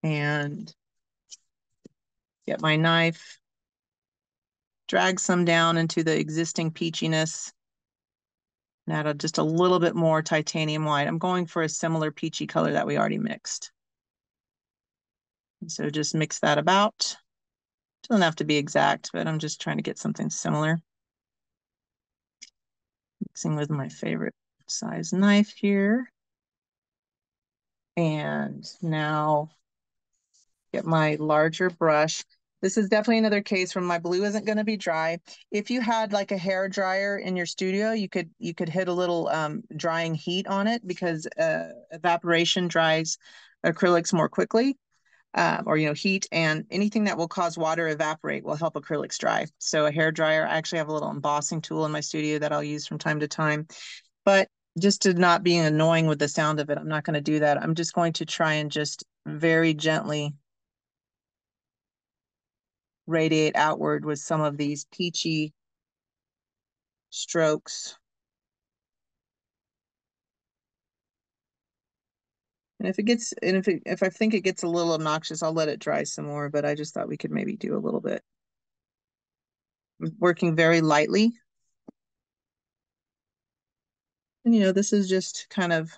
Speaker 1: and get my knife, drag some down into the existing peachiness, and add just a little bit more titanium white. I'm going for a similar peachy color that we already mixed. And so just mix that about. Doesn't have to be exact, but I'm just trying to get something similar. Mixing with my favorite size knife here. And now get my larger brush. This is definitely another case where my blue isn't going to be dry. If you had like a hair dryer in your studio, you could hit a little drying heat on it because evaporation dries acrylics more quickly. Or heat, and anything that will cause water evaporate will help acrylics dry. So a hair dryer, I actually have a little embossing tool in my studio that I'll use from time to time. But just to not being annoying with the sound of it, I'm not going to do that. I'm just going to try and just very gently radiate outward with some of these peachy strokes. And if I think it gets a little obnoxious, I'll let it dry some more, but I just thought we could maybe do a little bit. I'm working very lightly. And this is just kind of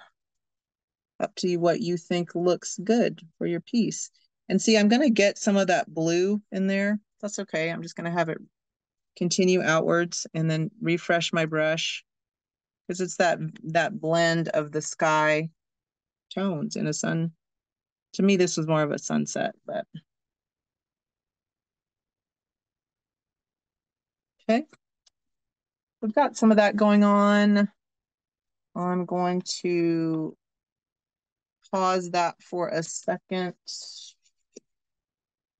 Speaker 1: up to you what you think looks good for your piece. And see, I'm going to get some of that blue in there. That's okay. I'm just going to have it continue outwards and then refresh my brush because it's that blend of the sky tones in a sun. To me, this was more of a sunset, but okay. We've got some of that going on. I'm going to pause that for a second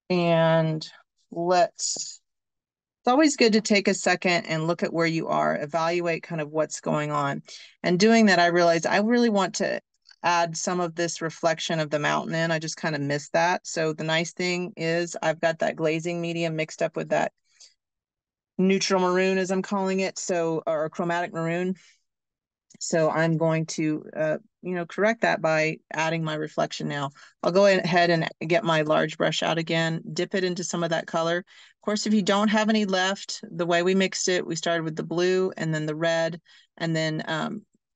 Speaker 1: and let's it's always good to take a second and look at where you are, evaluate kind of what's going on. And doing that, I realized I really want to add some of this reflection of the mountain in. I just kind of missed that. So the nice thing is I've got that glazing medium mixed up with that neutral maroon, as I'm calling it, or chromatic maroon. So I'm going to, correct that by adding my reflection now. I'll go ahead and get my large brush out again, dip it into some of that color. Of course, if you don't have any left, the way we mixed it, we started with the blue and then the red, and then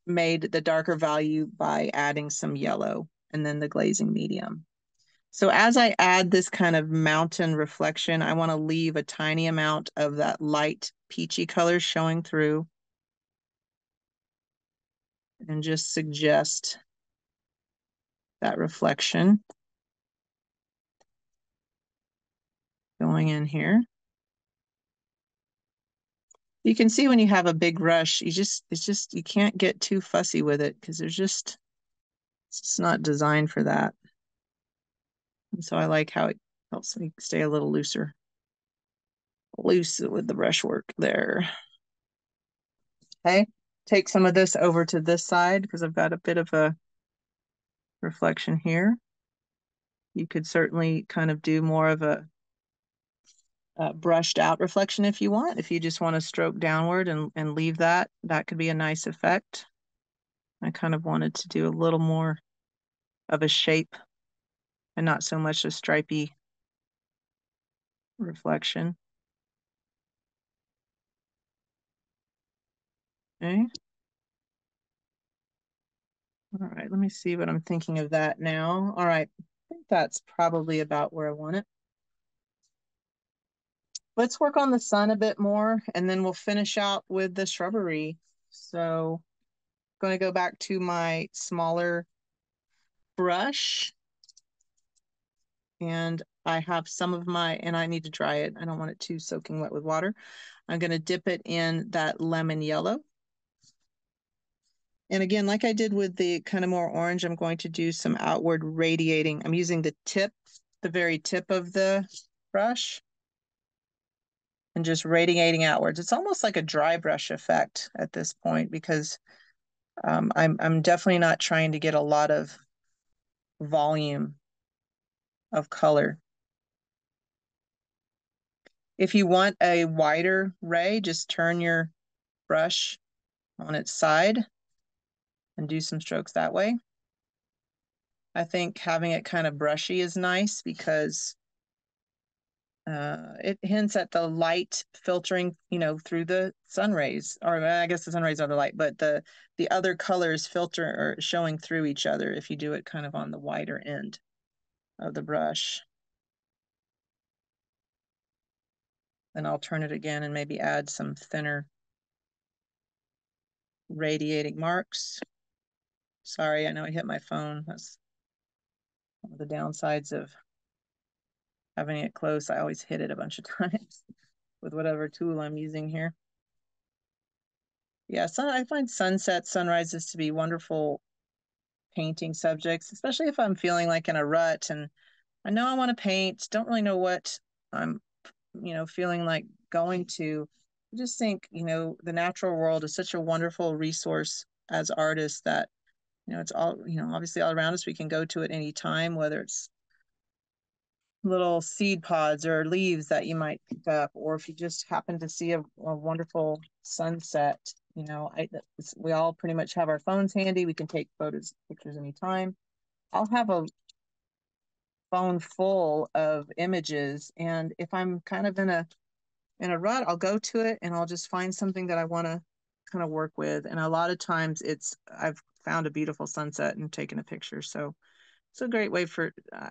Speaker 1: made the darker value by adding some yellow and then the glazing medium. So as I add this kind of mountain reflection, I want to leave a tiny amount of that light peachy color showing through and just suggest that reflection going in here. You can see when you have a big brush, you can't get too fussy with it because it's just not designed for that. And so I like how it helps me stay a little loose with the brushwork there. Okay, take some of this over to this side because I've got a bit of a reflection here. You could certainly kind of do more of a brushed out reflection if you want. If you just want to stroke downward and leave that, that could be a nice effect. I kind of wanted to do a little more of a shape and not so much a stripy reflection. Okay. All right, let me see what I'm thinking of that now. All right, I think that's probably about where I want it. Let's work on the sun a bit more, and then we'll finish out with the shrubbery. So I'm going to go back to my smaller brush, and I have some of and I need to dry it. I don't want it too soaking wet with water. I'm going to dip it in that lemon yellow. And again, like I did with the kind of more orange, I'm going to do some outward radiating. I'm using the very tip of the brush and just radiating outwards. It's almost like a dry brush effect at this point because I'm definitely not trying to get a lot of volume of color. If you want a wider ray, just turn your brush on its side and do some strokes that way. I think having it kind of brushy is nice because it hints at the light filtering, through the sun rays, or I guess the sun rays are the light, but the other colors filter or showing through each other if you do it kind of on the wider end of the brush. Then I'll turn it again and maybe add some thinner radiating marks. Sorry, I know I hit my phone. That's one of the downsides of having it close. I always hit it a bunch of times with whatever tool I'm using here. Yeah, I find sunsets, sunrises to be wonderful painting subjects, especially if I'm feeling like in a rut and I know I want to paint, don't really know what I'm, feeling like going to. I just think, the natural world is such a wonderful resource as artists that, it's all, obviously all around us. We can go to it any time, whether it's little seed pods or leaves that you might pick up, or if you just happen to see a wonderful sunset, we all pretty much have our phones handy. We can take pictures anytime. I'll have a phone full of images, and if I'm kind of in a rut, I'll go to it and I'll just find something that I want to kind of work with. And a lot of times I've found a beautiful sunset and taken a picture. So it's a great way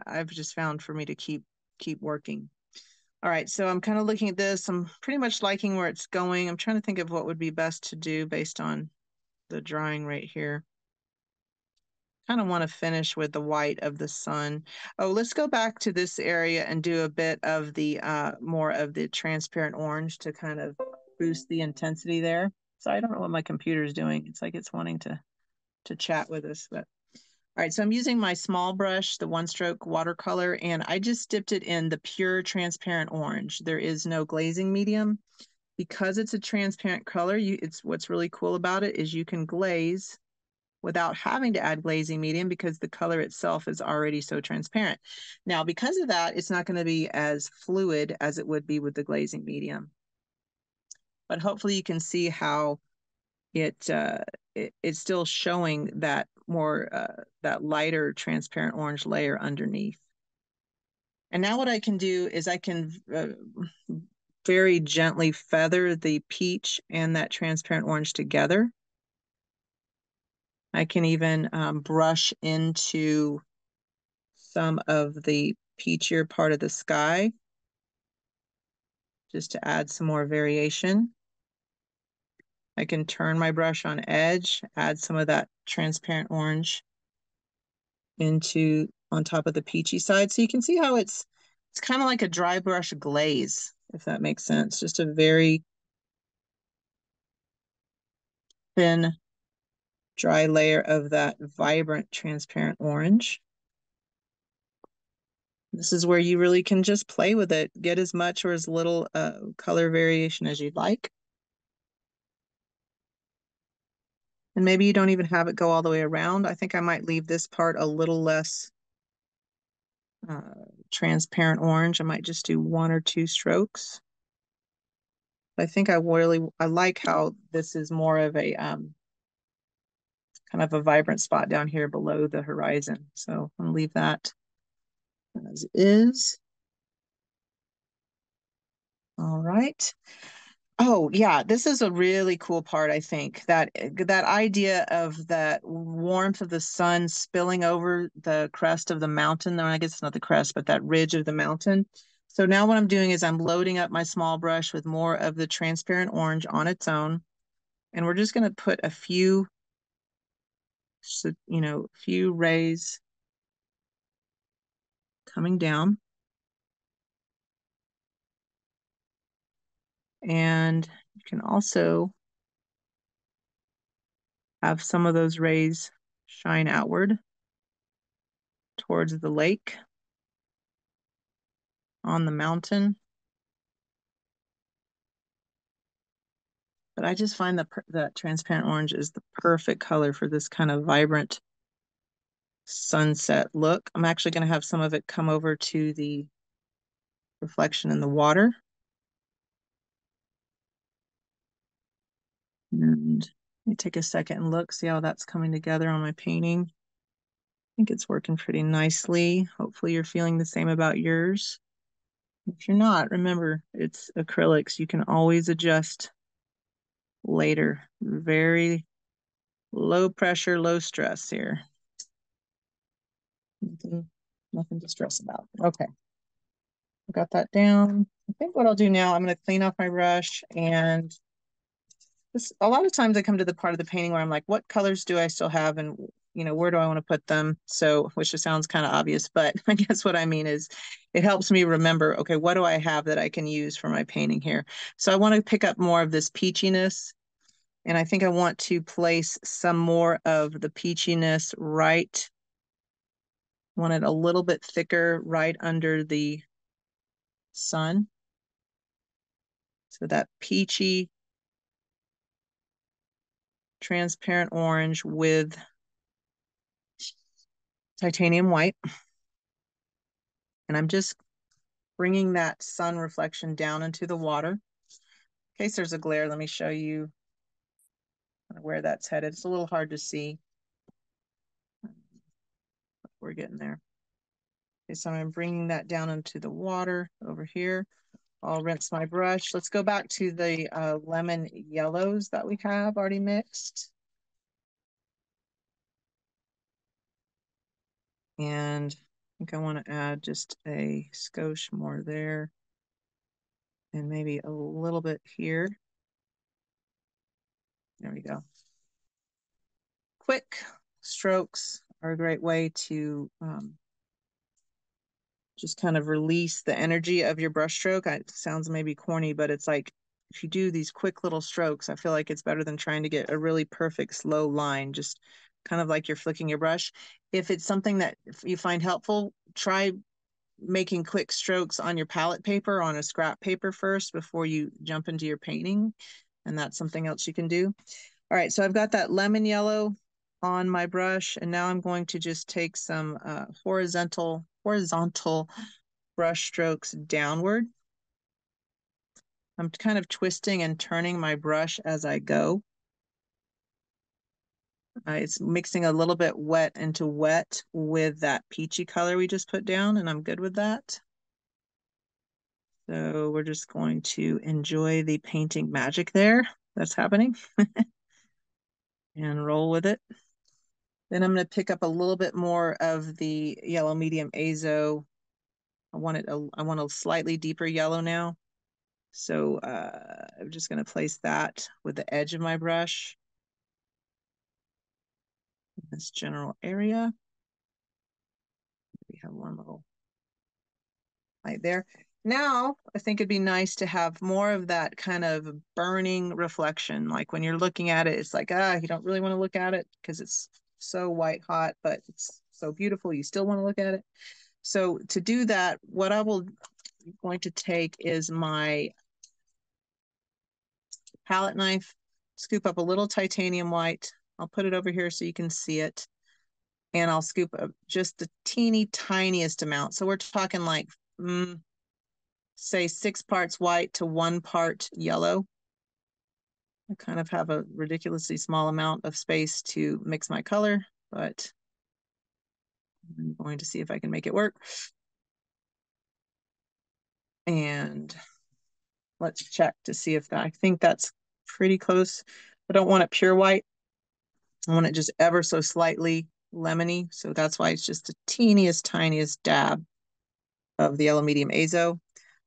Speaker 1: I've just found for me to keep working. All right, so I'm kind of looking at this. I'm pretty much liking where it's going. I'm trying to think of what would be best to do based on the drawing right here. Kind of want to finish with the white of the sun. Oh, let's go back to this area and do a bit of the more of the transparent orange to kind of boost the intensity there. So I don't know what my computer is doing. It's like it's wanting to chat with us, but all right, so I'm using my small brush, the one stroke watercolor, and I just dipped it in the pure transparent orange. There is no glazing medium. Because it's a transparent color, it's what's really cool about it is you can glaze without having to add glazing medium because the color itself is already so transparent. Now, because of that, it's not going to be as fluid as it would be with the glazing medium. But hopefully you can see how it's still showing that that lighter transparent orange layer underneath. And now what I can do is I can very gently feather the peach and that transparent orange together. I can even brush into some of the peachier part of the sky, just to add some more variation. I can turn my brush on edge, add some of that transparent orange into on top of the peachy side. So you can see how it's kind of like a dry brush glaze, if that makes sense. Just a very thin, dry layer of that vibrant, transparent orange. This is where you really can just play with it, get as much or as little color variation as you'd like. And maybe you don't even have it go all the way around. I think I might leave this part a little less transparent orange. I might just do 1 or 2 strokes. I think I like how this is more of a kind of a vibrant spot down here below the horizon. So I'm gonna leave that as is. All right. Oh yeah, this is a really cool part, I think. That idea of that warmth of the sun spilling over the crest of the mountain. No, I guess it's not the crest, but that ridge of the mountain. So now what I'm doing is I'm loading up my small brush with more of the transparent orange on its own. And we're just going to put a few, few rays coming down. And you can also have some of those rays shine outward towards the lake on the mountain. But I just find that transparent orange is the perfect color for this kind of vibrant sunset look. I'm actually going to have some of it come over to the reflection in the water. And let me take a second and look, see how that's coming together on my painting. I think it's working pretty nicely. Hopefully you're feeling the same about yours. If you're not, remember, it's acrylics. You can always adjust later. Very low pressure, low stress here. Nothing to stress about. Okay. I got that down. I think what I'll do now, I'm going to clean off my brush, and a lot of times I come to the part of the painting where I'm like, what colors do I still have, and where do I want to put them? So, which just sounds kind of obvious, but I guess what I mean is it helps me remember, okay, what do I have that I can use for my painting here? So I want to pick up more of this peachiness, and I think I want to place some more of the peachiness right, want it a little bit thicker right under the sun. So that peachy, transparent orange with titanium white. And I'm just bringing that sun reflection down into the water. In case there's a glare, let me show you where that's headed. It's a little hard to see. We're getting there. Okay, so I'm bringing that down into the water over here. I'll rinse my brush. Let's go back to the lemon yellows that we have already mixed. And I think I want to add just a skosh more there. And maybe a little bit here. There we go. Quick strokes are a great way to just kind of release the energy of your brush stroke. It sounds maybe corny, but it's like if you do these quick little strokes, I feel like it's better than trying to get a really perfect slow line, just kind of like you're flicking your brush. If it's something that you find helpful, try making quick strokes on your palette paper, on a scrap paper first before you jump into your painting. And that's something else you can do. All right, so I've got that lemon yellow on my brush, and now I'm going to just take some horizontal brush strokes downward. I'm kind of twisting and turning my brush as I go. It's mixing a little bit wet into wet with that peachy color we just put down, and I'm good with that. So we're just going to enjoy the painting magic there that's happening and roll with it. Then I'm going to pick up a little bit more of the yellow medium azo. I want a slightly deeper yellow now. So I'm just going to place that with the edge of my brush in this general area. We have one little right there. Now, I think it'd be nice to have more of that kind of burning reflection. Like when you're looking at it, it's like, you don't really want to look at it because it's so white hot, but it's so beautiful. You still want to look at it. So to do that, what I will going to take is my palette knife, scoop up a little titanium white. I'll put it over here so you can see it. And I'll scoop up just the teeny tiniest amount. So we're talking like, say 6 parts white to 1 part yellow. I kind of have a ridiculously small amount of space to mix my color, but I'm going to see if I can make it work. And let's check to see if I think that's pretty close. I don't want it pure white. I want it just ever so slightly lemony. So that's why it's just the teeniest, tiniest dab of the yellow medium azo.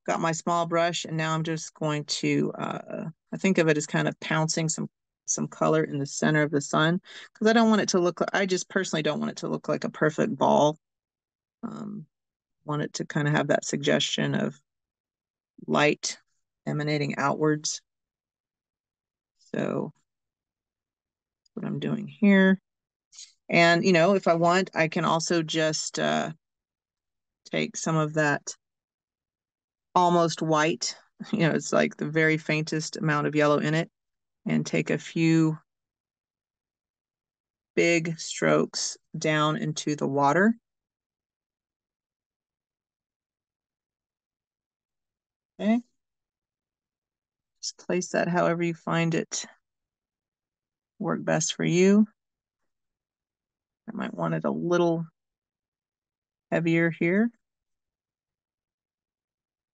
Speaker 1: Got my small brush, and now I'm just going to, I think of it as kind of pouncing some color in the center of the sun, because I don't want it to look, I just personally don't want it to look like a perfect ball. Want it to kind of have that suggestion of light emanating outwards. So what I'm doing here. And, you know, if I want, I can also just take some of that almost white, you know, it's like the very faintest amount of yellow in it, and take a few big strokes down into the water. Okay. Just place that however you find it work best for you. I might want it a little heavier here.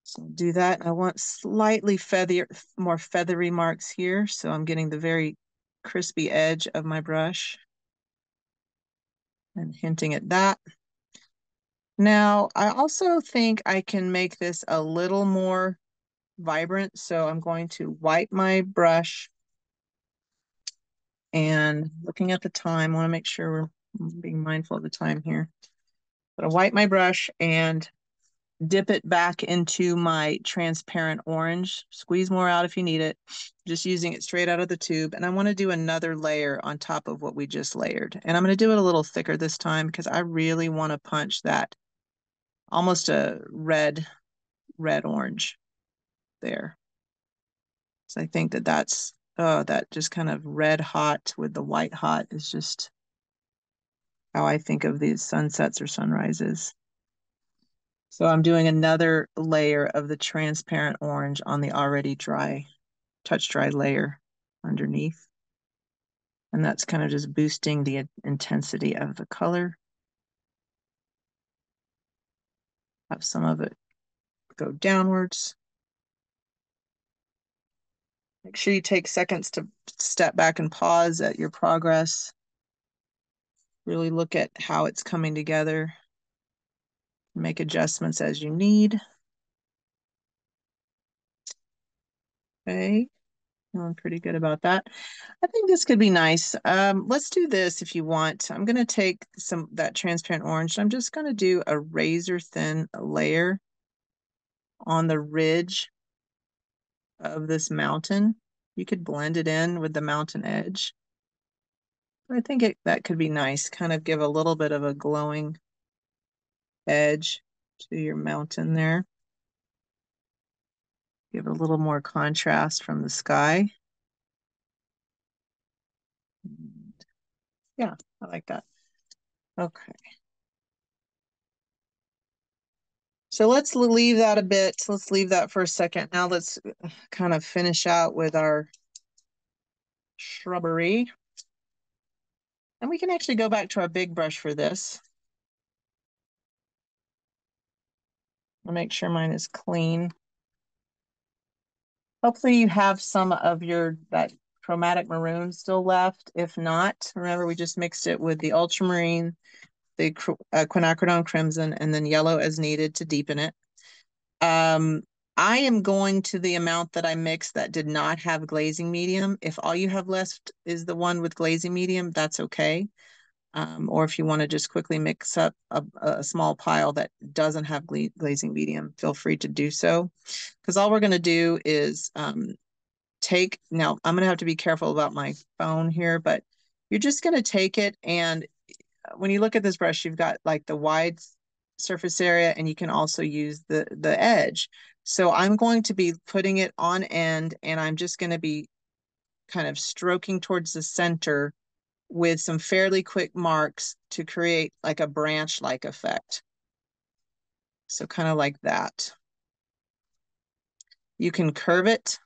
Speaker 1: So I'll do that. I want slightly more feathery marks here. So I'm getting the very crispy edge of my brush and hinting at that. Now, I also think I can make this a little more vibrant. So I'm going to wipe my brush, and looking at the time, I want to make sure we're being mindful of the time here. But I wipe my brush and dip it back into my transparent orange. Squeeze more out if you need it. Just using it straight out of the tube. And I want to do another layer on top of what we just layered. And I'm going to do it a little thicker this time because I really want to punch that almost a red orange there. So I think that that's, that just kind of red hot with the white hot is just how I think of these sunsets or sunrises. So I'm doing another layer of the transparent orange on the already dry, touch dry layer underneath. And that's kind of just boosting the intensity of the color. Have some of it go downwards. Make sure you take seconds to step back and pause at your progress. Really look at how it's coming together. Make adjustments as you need. Okay, feeling pretty good about that. I think this could be nice. Let's do this if you want. I'm going to take that transparent orange. I'm just going to do a razor thin layer on the ridge of this mountain. You could blend it in with the mountain edge. I think that could be nice. Kind of give a little bit of a glowing edge to your mountain there. Give it a little more contrast from the sky. Yeah, I like that. Okay. So let's leave that a bit. Let's leave that for a second. Now let's kind of finish out with our shrubbery. And we can actually go back to our big brush for this. I'll make sure mine is clean. Hopefully you have some of that chromatic maroon still left. If not, remember we just mixed it with the ultramarine, the quinacridone crimson, and then yellow as needed to deepen it. I am going to the amount that I mixed that did not have glazing medium. If all you have left is the one with glazing medium, that's okay. Or if you want to just quickly mix up a small pile that doesn't have glazing medium, feel free to do so. Because all we're going to do is now I'm going to have to be careful about my phone here, but you're just going to take it, and when you look at this brush, you've got like the wide surface area, and you can also use the edge. So I'm going to be putting it on end, and I'm just going to be kind of stroking towards the center with some fairly quick marks to create like a branch-like effect. So kind of like that. You can curve it.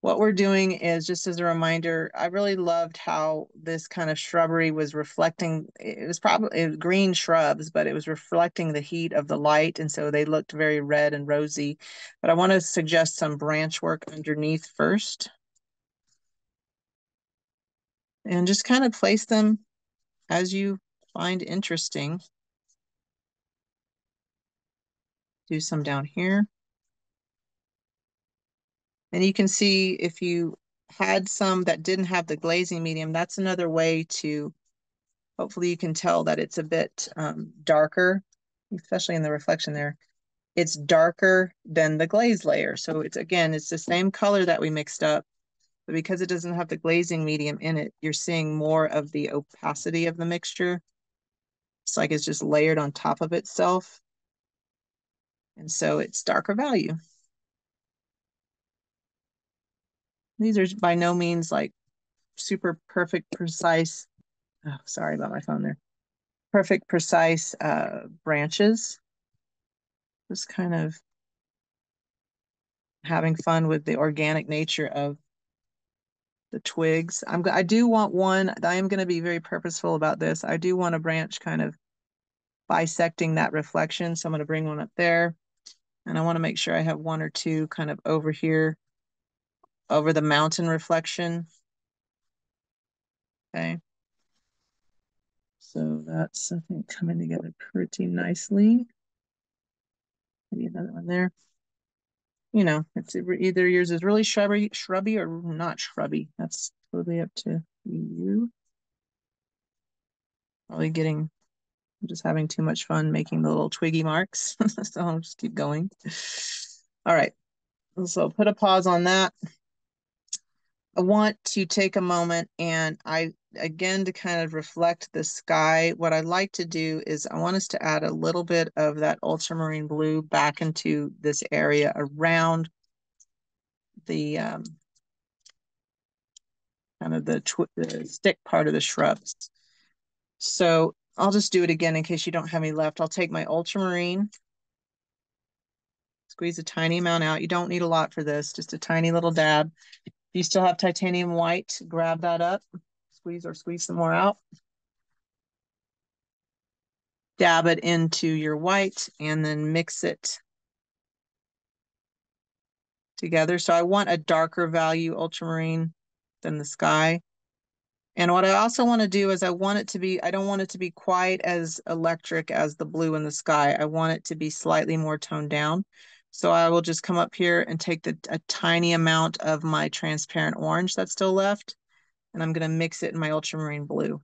Speaker 1: What we're doing is, just as a reminder, I really loved how this kind of shrubbery was reflecting. It was probably green shrubs, but it was reflecting the heat of the light. And so they looked very red and rosy. But I want to suggest some branch work underneath first. And just kind of place them as you find interesting. Do some down here. And you can see if you had some that didn't have the glazing medium, that's another way to, hopefully you can tell that it's a bit darker, especially in the reflection there. It's darker than the glaze layer. So it's, again, it's the same color that we mixed up, but because it doesn't have the glazing medium in it, you're seeing more of the opacity of the mixture. It's like it's just layered on top of itself. And so it's darker value. These are by no means like super perfect, precise. Oh, sorry about my phone there. Perfect, precise branches. Just kind of having fun with the organic nature of the twigs. I do want one. I am going to be very purposeful about this. I do want a branch kind of bisecting that reflection. So I'm going to bring one up there. And I want to make sure I have one or two kind of over here, over the mountain reflection. Okay. So that's, I think, coming together pretty nicely. Maybe another one there. You know, it's either yours is really shrubby or not shrubby. That's totally up to you. Probably getting, I'm just having too much fun making the little twiggy marks. So I'll just keep going. All right. So put a pause on that. I want to take a moment, and again, to kind of reflect the sky, what I'd like to do is I want us to add a little bit of that ultramarine blue back into this area around the kind of the stick part of the shrubs. So I'll just do it again in case you don't have any left. I'll take my ultramarine, squeeze a tiny amount out. You don't need a lot for this, just a tiny little dab. If you still have titanium white, grab that up, squeeze some more out. Dab it into your white and then mix it together. So I want a darker value ultramarine than the sky. And what I also want to do is I don't want it to be quite as electric as the blue in the sky. I want it to be slightly more toned down. So I will just come up here and take a tiny amount of my transparent orange that's still left, and I'm going to mix it in my ultramarine blue.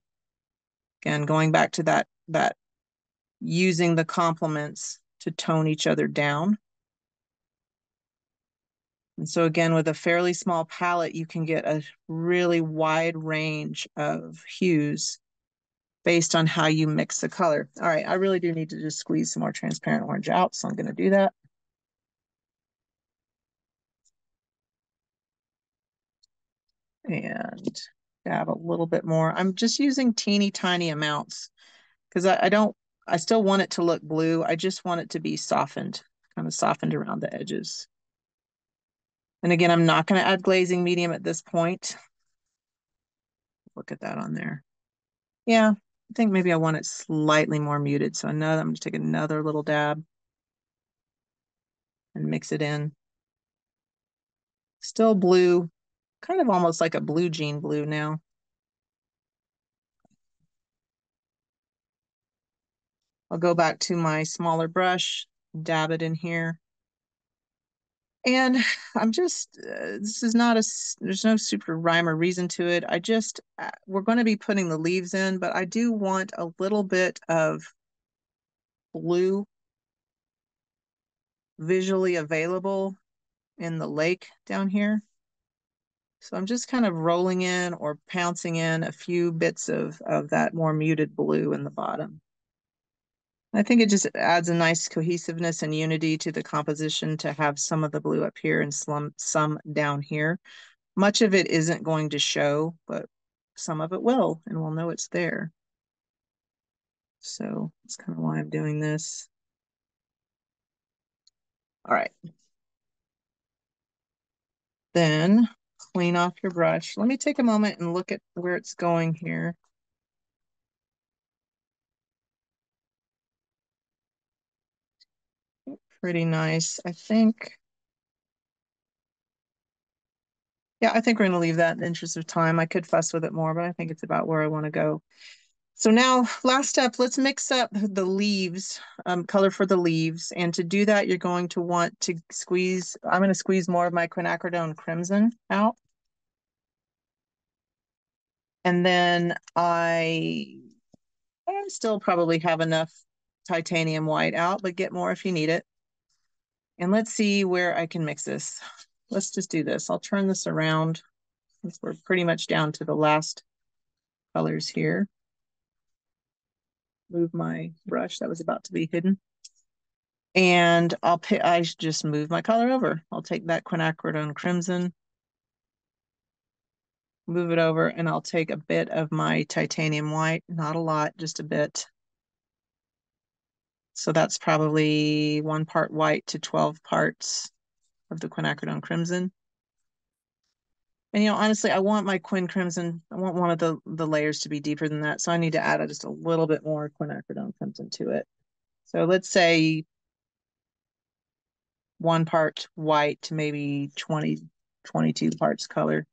Speaker 1: Again, going back to that using the complements to tone each other down. And so again, with a fairly small palette, you can get a really wide range of hues based on how you mix the color. All right, I really do need to just squeeze some more transparent orange out, so I'm going to do that. And dab a little bit more. I'm just using teeny tiny amounts because I still want it to look blue. I just want it to be softened, kind of softened around the edges. And again, I'm not going to add glazing medium at this point. Look at that on there. Yeah, I think maybe I want it slightly more muted. So I'm going to take another little dab and mix it in. Still blue, kind of almost like a blue jean blue now. I'll go back to my smaller brush, dab it in here. And I'm just, this is not there's no super rhyme or reason to it. I just, we're going to be putting the leaves in, but I do want a little bit of blue visually available in the lake down here. So I'm just kind of rolling in or pouncing in a few bits of that more muted blue in the bottom. I think it just adds a nice cohesiveness and unity to the composition to have some of the blue up here and some down here. Much of it isn't going to show, but some of it will, and we'll know it's there. So that's kind of why I'm doing this. All right. Then clean off your brush. Let me take a moment and look at where it's going here. Pretty nice, I think. Yeah, I think we're going to leave that in the interest of time. I could fuss with it more, but I think it's about where I want to go. So now, last step, let's mix up the leaves, color for the leaves. And to do that, you're going to want to squeeze, I'm going to squeeze more of my quinacridone crimson out. And then I still probably have enough titanium white out, but get more if you need it. And let's see where I can mix this. Let's just do this. I'll turn this around since we're pretty much down to the last colors here. Move my brush that was about to be hidden. And I just move my color over. I'll take that quinacridone crimson, move it over, and I'll take a bit of my titanium white, not a lot, just a bit. So that's probably 1 part white to 12 parts of the quinacridone crimson. And honestly, I want my quin crimson, I want one of the layers to be deeper than that. So I need to add just a little bit more quinacridone crimson to it. So let's say 1 part white to maybe 20, 22 parts color.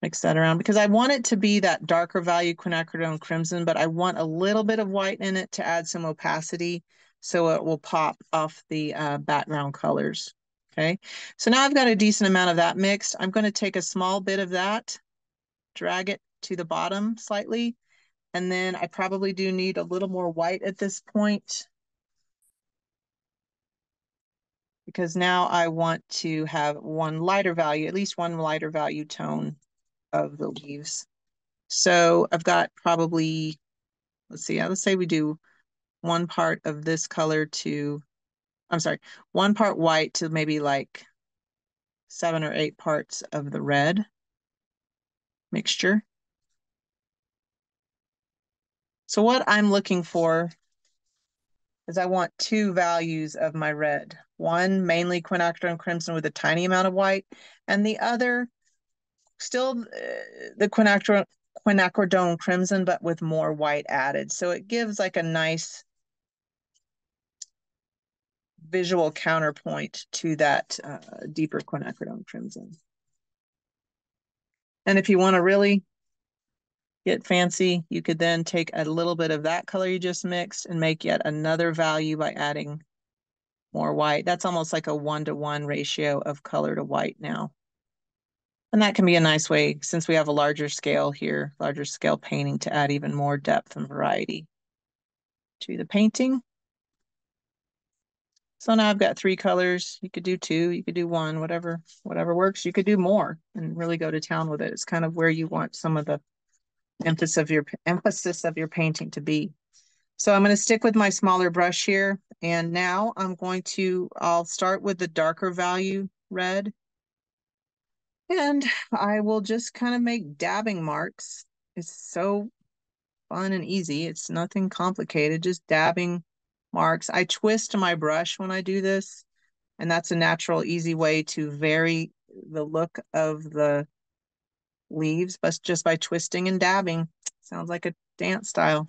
Speaker 1: Mix that around because I want it to be that darker value quinacridone crimson, but I want a little bit of white in it to add some opacity so it will pop off the background colors. Okay, so now I've got a decent amount of that mixed. I'm going to take a small bit of that, drag it to the bottom slightly, and then I probably do need a little more white at this point because now I want to have one lighter value, at least one lighter value tone of the leaves. So I've got probably, let's see, let's say we do 1 part of this color to, I'm sorry, 1 part white to maybe like 7 or 8 parts of the red mixture. So what I'm looking for is I want 2 values of my red. One mainly quinacridone crimson with a tiny amount of white, and the other still the quinacridone crimson, but with more white added. So it gives like a nice visual counterpoint to that deeper quinacridone crimson. And if you want to really get fancy, you could then take a little bit of that color you just mixed and make yet another value by adding more white. That's almost like a 1-to-1 ratio of color to white now. And that can be a nice way, since we have a larger scale here, larger scale painting, to add even more depth and variety to the painting. So now I've got 3 colors. You could do 2, you could do 1, whatever works. You could do more and really go to town with it. It's kind of where you want some of the emphasis of your painting to be. So I'm going to stick with my smaller brush here. And now I'll start with the darker value red. And I will just kind of make dabbing marks. It's so fun and easy. It's nothing complicated, just dabbing marks. I twist my brush when I do this, and that's a natural, easy way to vary the look of the leaves, but just by twisting and dabbing. Sounds like a dance style.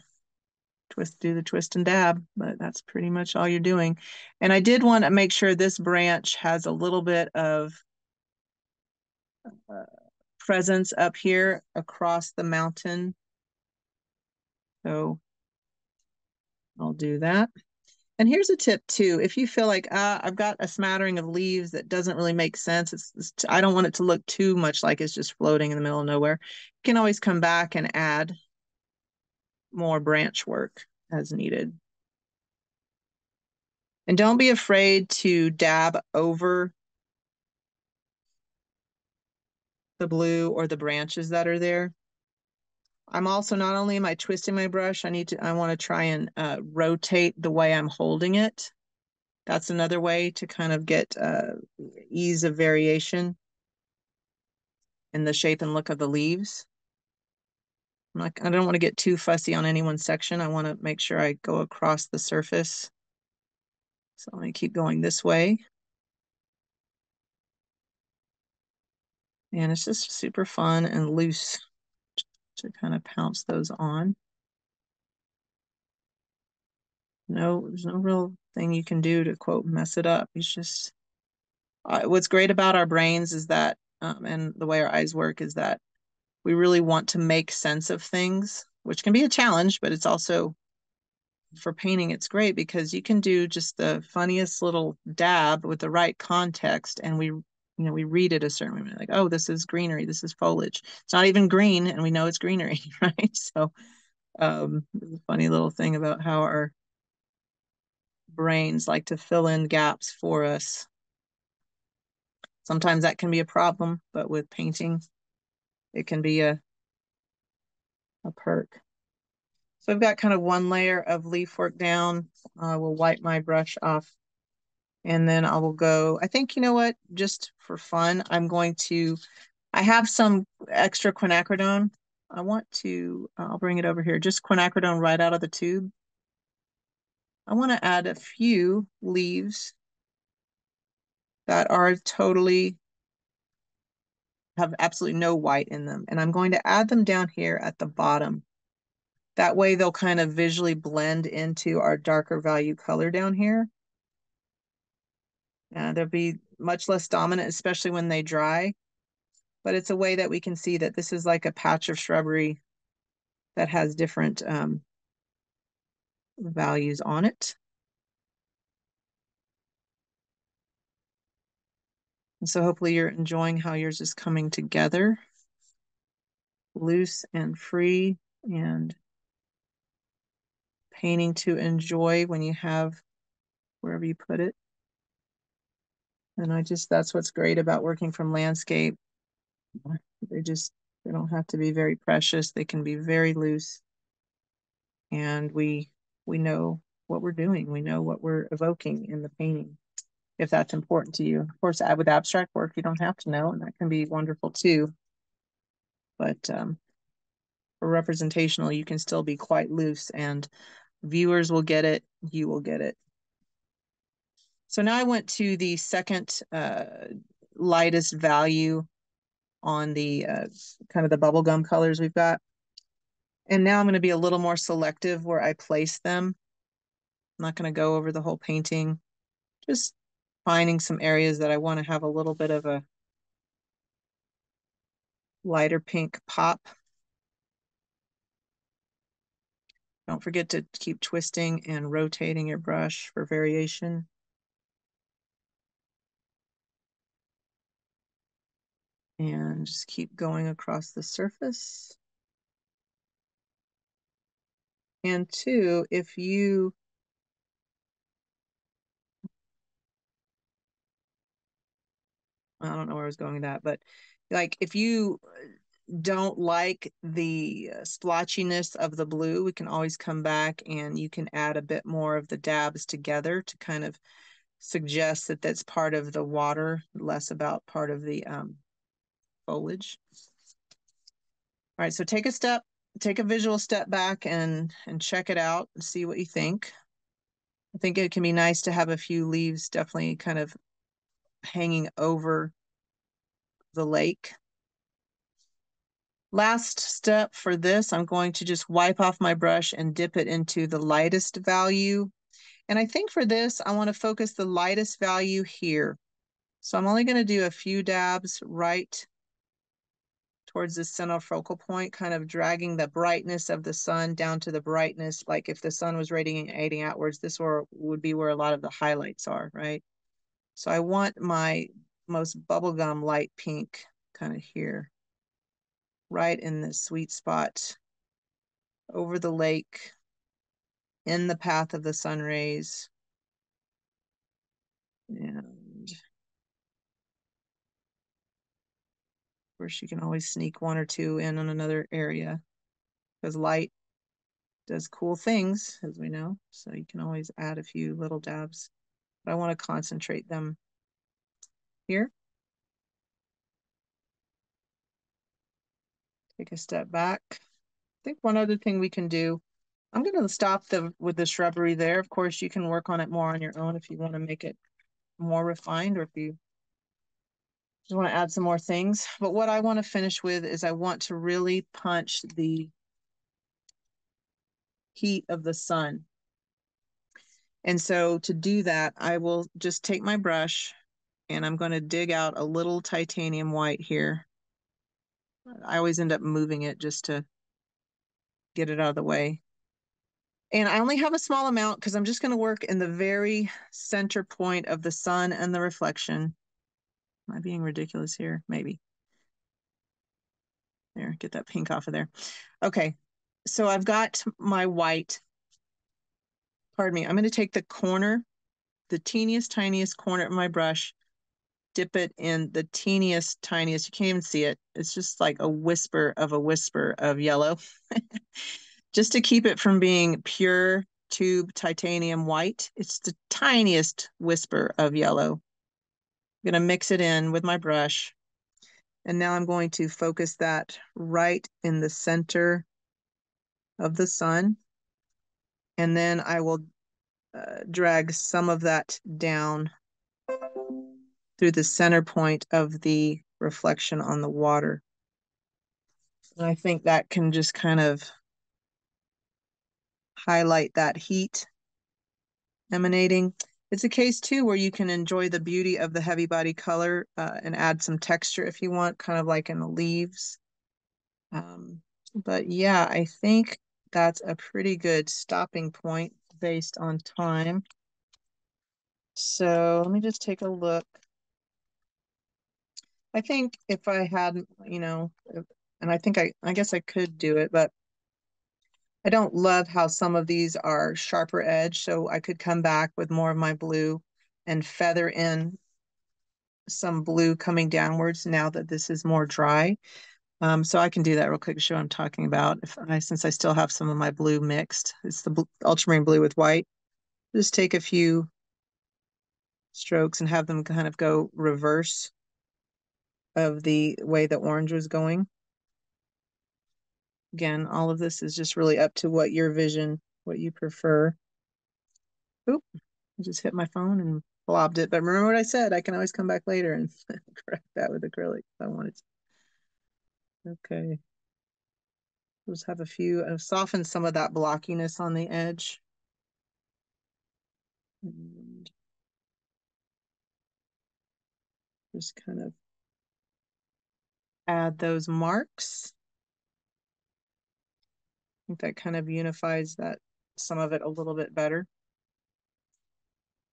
Speaker 1: do the twist and dab, but that's pretty much all you're doing. And I did want to make sure this branch has a little bit of presence up here across the mountain. So I'll do that. And here's a tip too. If you feel like, I've got a smattering of leaves that doesn't really make sense, I don't want it to look too much like it's just floating in the middle of nowhere, you can always come back and add more branch work as needed. And don't be afraid to dab over the blue or the branches that are there. I'm also, not only am I twisting my brush, I want to try and rotate the way I'm holding it. That's another way to kind of get ease of variation in the shape and look of the leaves. I don't want to get too fussy on any one section. I want to make sure I go across the surface. So I'm going to keep going this way. And it's just super fun and loose to kind of pounce those on. No, there's no real thing you can do to quote mess it up. It's just what's great about our brains is that, and the way our eyes work is that we really want to make sense of things, which can be a challenge, but it's also, for painting, it's great because you can do just the funniest little dab with the right context, and we read it a certain way, like, oh, this is greenery, this is foliage. It's not even green, and we know it's greenery, right? So there's a funny little thing about how our brains like to fill in gaps for us. Sometimes that can be a problem, but with painting, it can be a perk. So I've got kind of one layer of leaf work down. I will wipe my brush off, and then I will go, I think, you know what, just for fun, I have some extra quinacridone. I'll bring it over here, just quinacridone right out of the tube. I want to add a few leaves that are have absolutely no white in them. And I'm going to add them down here at the bottom. That way they'll kind of visually blend into our darker value color down here. They'll be much less dominant, especially when they dry. But it's a way that we can see that this is like a patch of shrubbery that has different values on it. And so hopefully you're enjoying how yours is coming together. Loose and free and painting to enjoy when you have wherever you put it. And that's what's great about working from landscape. They don't have to be very precious. They can be very loose. And we know what we're doing. We know what we're evoking in the painting, if that's important to you. Of course, with abstract work, you don't have to know, and that can be wonderful too. But for representational, you can still be quite loose, and viewers will get it, you will get it. So now I went to the second lightest value on the kind of the bubblegum colors we've got. And now I'm going to be a little more selective where I place them. I'm not going to go over the whole painting, just finding some areas that I want to have a little bit of a lighter pink pop. Don't forget to keep twisting and rotating your brush for variation. And just keep going across the surface. And two, if you I don't know where I was going with that, but like if you don't like the splotchiness of the blue, we can always come back and you can add a bit more of the dabs together to kind of suggest that that's part of the water, less about part of the foliage. All right, so take a visual step back and check it out and see what you think. I think it can be nice to have a few leaves definitely kind of hanging over the lake. Last step for this, I'm going to just wipe off my brush and dip it into the lightest value. And I think for this, I want to focus the lightest value here. So I'm only going to do a few dabs right towards the center focal point, kind of dragging the brightness of the sun down to the brightness. Like if the sun was radiating outwards, this would be where a lot of the highlights are, right? So I want my most bubblegum light pink kind of here, right in this sweet spot over the lake, in the path of the sun rays. And of course, you can always sneak one or two in on another area because light does cool things, as we know. So you can always add a few little dabs. But I want to concentrate them here. Take a step back. I think one other thing we can do, I'm going to stop with the shrubbery there. Of course, you can work on it more on your own if you want to make it more refined or if you just want to add some more things. But what I want to finish with is I want to really punch the heat of the sun. And so to do that, I will just take my brush and I'm going to dig out a little titanium white here. I always end up moving it just to get it out of the way. And I only have a small amount because I'm just going to work in the very center point of the sun and the reflection. Am I being ridiculous here? Maybe. There, get that pink off of there. Okay, so I've got my white. Pardon me. I'm going to take the corner, the teeniest, tiniest corner of my brush, dip it in the teeniest, tiniest. You can't even see it. It's just like a whisper of yellow. Just to keep it from being pure tube titanium white. It's the tiniest whisper of yellow. I'm going to mix it in with my brush. And now I'm going to focus that right in the center of the sun. And then I will drag some of that down through the center point of the reflection on the water. And I think that can just kind of highlight that heat emanating. It's a case too where you can enjoy the beauty of the heavy body color and add some texture if you want, kind of like in the leaves. But yeah, I think that's a pretty good stopping point based on time. So let me just take a look. I think if I had, and I guess I could do it, but I don't love how some of these are sharper edge, so I could come back with more of my blue and feather in some blue coming downwards now that this is more dry. So I can do that real quick to show what I'm talking about. Since I still have some of my blue mixed, it's the ultramarine blue with white. Just take a few strokes and have them kind of go reverse of the way the orange was going. Again, all of this is just really up to what your vision, what you prefer. Oop, I just hit my phone and blobbed it. But remember what I said, I can always come back later and correct that with acrylic if I wanted to. Okay. Just have a few, I've softened some of that blockiness on the edge. And just kind of add those marks. I think that kind of unifies that some of it a little bit better.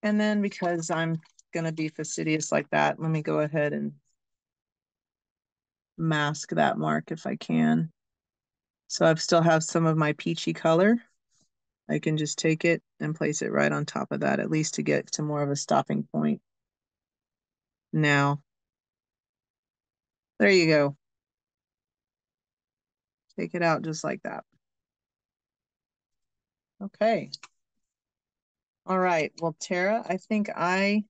Speaker 1: And then because I'm going to be fastidious like that, let me go ahead and mask that mark if I can. So I still have some of my peachy color. I can just take it and place it right on top of that, at least to get to more of a stopping point. Now, there you go. Take it out just like that. Okay. All right. Well, Tara, I think I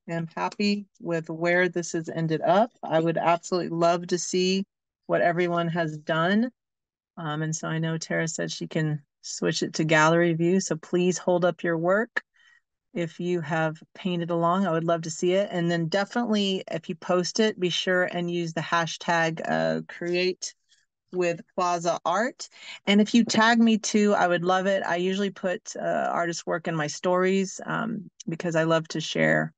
Speaker 1: am happy with where this has ended up. I would absolutely love to see what everyone has done. And so I know Tara said she can switch it to gallery view. So please hold up your work. If you have painted along, I would love to see it. And then definitely, if you post it, be sure and use the hashtag create with Plaza Art. And if you tag me too, I would love it. I usually put artist work in my stories because I love to share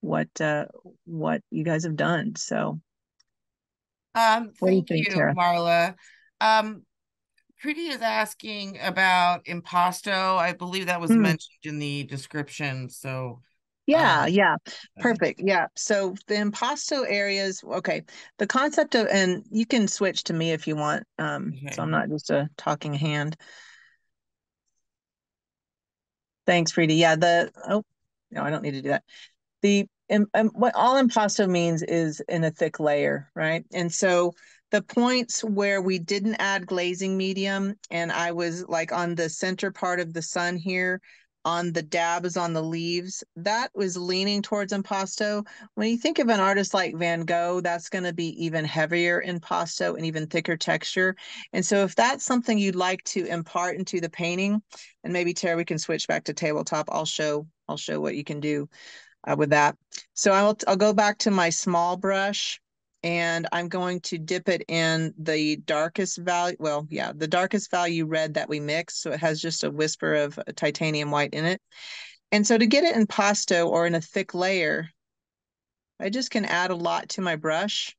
Speaker 1: what you guys have done. So what do you
Speaker 2: Thank
Speaker 1: think,
Speaker 2: you,
Speaker 1: Tara?
Speaker 2: Marla. Um, Pretty is asking about impasto. I believe that was
Speaker 1: Hmm.
Speaker 2: mentioned in the description. So,
Speaker 1: Yeah,
Speaker 2: um,
Speaker 1: yeah,
Speaker 2: uh,
Speaker 1: perfect. Yeah. So the impasto areas, okay. The concept of, and you can switch to me if you want. So
Speaker 2: okay.
Speaker 1: I'm not just a talking hand. Thanks, Frida. Yeah, oh, no, I don't need to do that. What all impasto means is in a thick layer, right? And so the points where we didn't add glazing medium, and I was like on the center part of the sun here, on the dabs on the leaves, that was leaning towards impasto. When you think of an artist like Van Gogh, that's going to be even heavier impasto and even thicker texture. And so if that's something you'd like to impart into the painting, and maybe Tara, we can switch back to tabletop. I'll show what you can do with that. So I'll go back to my small brush and I'm going to dip it in the darkest value. Well, yeah, the darkest value red that we mixed. So it has just a whisper of titanium white in it. And so to get it in pasto or in a thick layer, I just can add a lot to my brush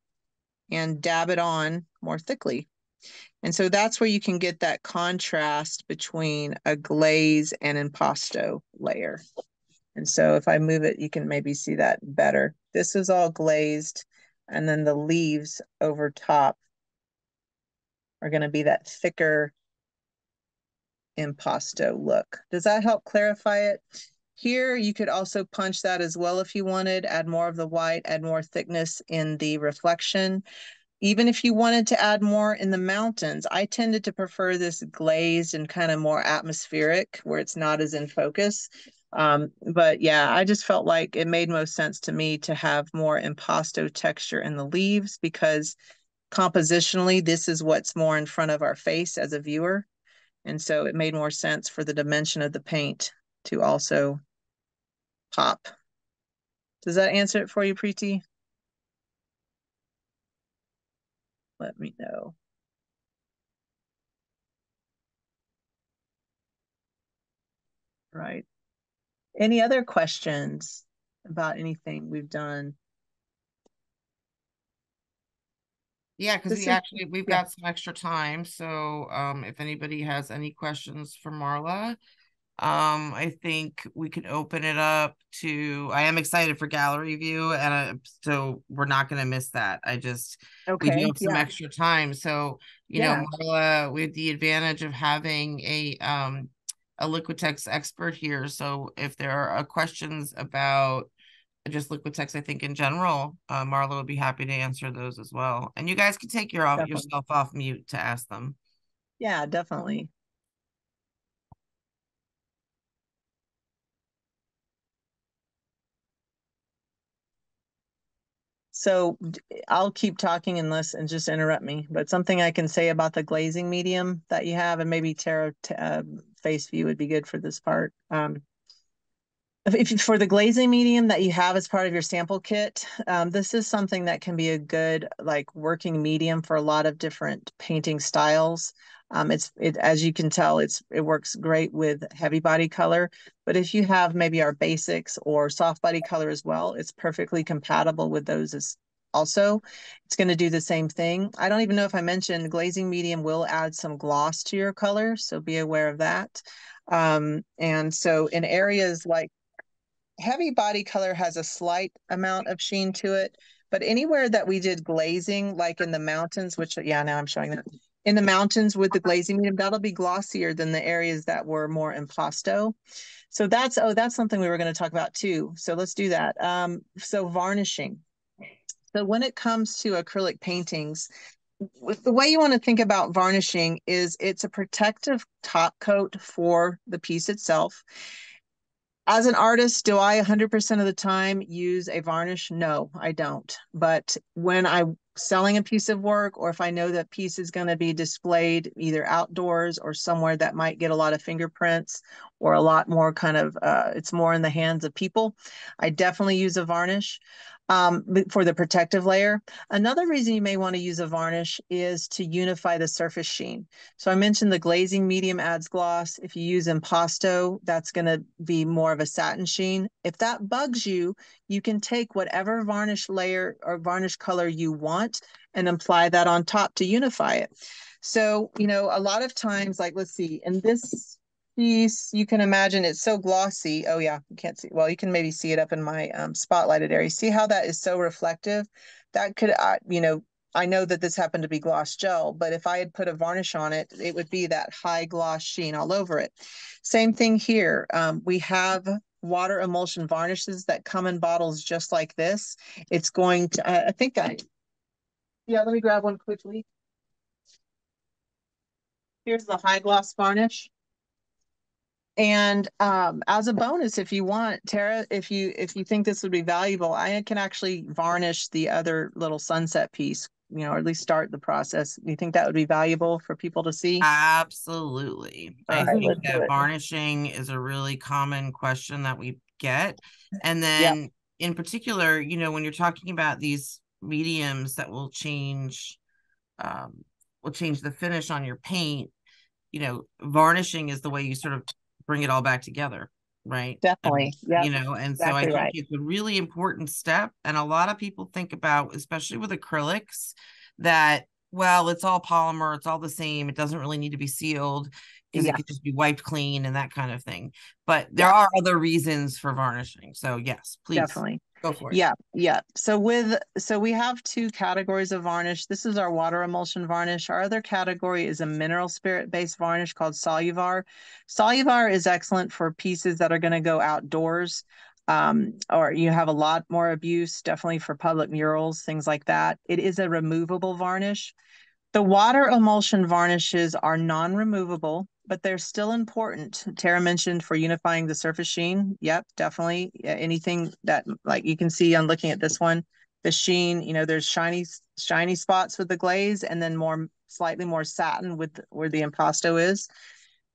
Speaker 1: and dab it on more thickly. And so that's where you can get that contrast between a glaze and impasto layer. And so if I move it, you can maybe see that better. This is all glazed, and then the leaves over top are going to be that thicker impasto look. Does that help clarify it? Here, you could also punch that as well if you wanted, add more of the white, add more thickness in the reflection. Even if you wanted to add more in the mountains, I tended to prefer this glazed and kind of more atmospheric where it's not as in focus. But yeah, I just felt like it made most sense to me to have more impasto texture in the leaves because compositionally, this is what's more in front of our face as a viewer. And so it made more sense for the dimension of the paint to also pop. Does that answer it for you, Preeti? Let me know. Right. Any other questions about anything we've done?
Speaker 2: Yeah, because
Speaker 1: This is,
Speaker 2: we've
Speaker 1: yeah,
Speaker 2: got some extra time. So, if anybody has any questions for Marla, I think we could open it up to. I am excited for gallery view, and so we're not going to miss that. We do
Speaker 1: okay,
Speaker 2: have some
Speaker 1: yeah,
Speaker 2: extra time, so
Speaker 1: yeah,
Speaker 2: Marla, we have the advantage of having a Liquitex expert here. So if there are questions about just Liquitex, I think in general, Marla would be happy to answer those as well. And you guys can take
Speaker 1: definitely.
Speaker 2: yourself off mute to ask them.
Speaker 1: Yeah, definitely. So I'll keep talking and just interrupt me. But something I can say about the glazing medium that you have, and maybe Tara face view would be good for this part. If for the glazing medium that you have as part of your sample kit, this is something that can be a good like working medium for a lot of different painting styles. As you can tell, it works great with heavy body color. But if you have maybe our basics or soft body color as well, it's perfectly compatible with those as also. It's going to do the same thing. I don't even know if I mentioned glazing medium will add some gloss to your color, so be aware of that. And so in areas like heavy body color has a slight amount of sheen to it, but anywhere that we did glazing, like in the mountains, which, yeah, now I'm showing that. In the mountains with the glazing medium, that'll be glossier than the areas that were more impasto. So that's something we were going to talk about too. So let's do that. So varnishing. So when it comes to acrylic paintings, the way you want to think about varnishing is it's a protective top coat for the piece itself. As an artist, do I 100% of the time use a varnish? No, I don't. But when I'm selling a piece of work, or if I know that piece is going to be displayed either outdoors or somewhere that might get a lot of fingerprints or a lot more kind of, it's more in the hands of people, I definitely use a varnish. for the protective layer. Another reason you may want to use a varnish is to unify the surface sheen. So I mentioned the glazing medium adds gloss. If you use Impasto, that's going to be more of a satin sheen. If that bugs you, you can take whatever varnish layer or varnish color you want and apply that on top to unify it. So, you know, a lot of times, like, let's see, in this piece, you can imagine it's so glossy. Oh yeah, you can't see. Well, you can maybe see it up in my spotlighted area. See how that is so reflective? That could, you know, I know that this happened to be gloss gel, but if I had put a varnish on it, it would be that high gloss sheen all over it. Same thing here. We have water emulsion varnishes that come in bottles just like this. It's going to, yeah, let me grab one quickly. Here's the high gloss varnish. And as a bonus, if you want, Tara, if you think this would be valuable, I can actually varnish the other little sunset piece, you know, or at least start the process. Do you think that would be valuable for people to see?
Speaker 2: Absolutely.
Speaker 1: All
Speaker 2: I
Speaker 1: right,
Speaker 2: think
Speaker 1: let's do
Speaker 2: that
Speaker 1: it.
Speaker 2: varnishing is a really common question that we get. And
Speaker 1: Yep,
Speaker 2: then in particular, you know, when you're talking about these mediums that will change the finish on your paint, you know, varnishing is the way you sort of bring it all back together, right?
Speaker 1: definitely. Yep,
Speaker 2: You know, and so I
Speaker 1: exactly
Speaker 2: think
Speaker 1: right.
Speaker 2: it's a really important step. And a lot of people think about, especially with acrylics, that, well, it's all polymer, it's all the same, it doesn't really need to be sealed because it
Speaker 1: Yeah,
Speaker 2: could just be wiped clean and that kind of thing. But there
Speaker 1: yeah.
Speaker 2: are other reasons for varnishing. So, yes, please
Speaker 1: Definitely.
Speaker 2: go for it.
Speaker 1: Yeah, yeah. So we have two categories of varnish. This is our water emulsion varnish. Our other category is a mineral spirit based varnish called Soluvar. Soluvar is excellent for pieces that are going to go outdoors. Or you have a lot more abuse, definitely for public murals, things like that. It is a removable varnish. The water emulsion varnishes are non-removable, but they're still important. Tara mentioned for unifying the surface sheen. Yep, definitely. Yeah, anything that, like, you can see on looking at this one, the sheen, you know, there's shiny spots with the glaze and then slightly more satin with where the impasto is.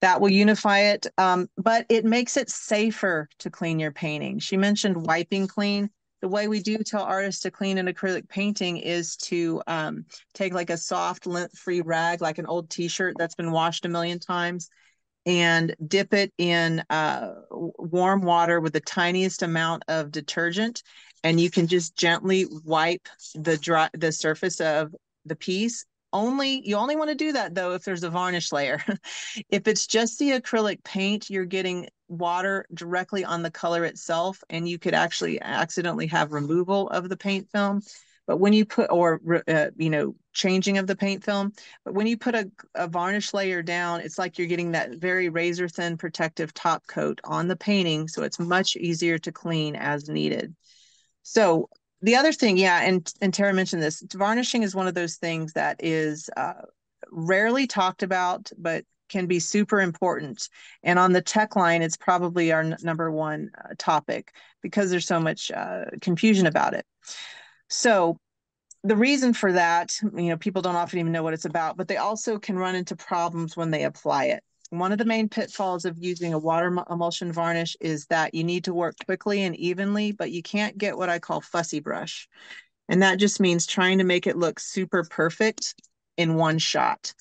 Speaker 1: That will unify it, but it makes it safer to clean your painting. She mentioned wiping clean. The way we do tell artists to clean an acrylic painting is to take like a soft lint-free rag, like an old t-shirt that's been washed a million times, and dip it in warm water with the tiniest amount of detergent. And you can just gently wipe the surface of the piece. You only want to do that though if there's a varnish layer. If it's just the acrylic paint, you're getting water directly on the color itself, and you could actually accidentally have removal of the paint film. But when you put, or you know, changing of the paint film, but when you put a varnish layer down, it's like you're getting that very razor thin protective top coat on the painting, so it's much easier to clean as needed. So the other thing, yeah, and Tara mentioned this, varnishing is one of those things that is rarely talked about, but can be super important. And on the tech line, it's probably our number one topic because there's so much confusion about it. So the reason for that, you know, people don't often even know what it's about, but they also can run into problems when they apply it. One of the main pitfalls of using a water emulsion varnish is that you need to work quickly and evenly, but you can't get what I call fussy brush. And that just means trying to make it look super perfect in one shot.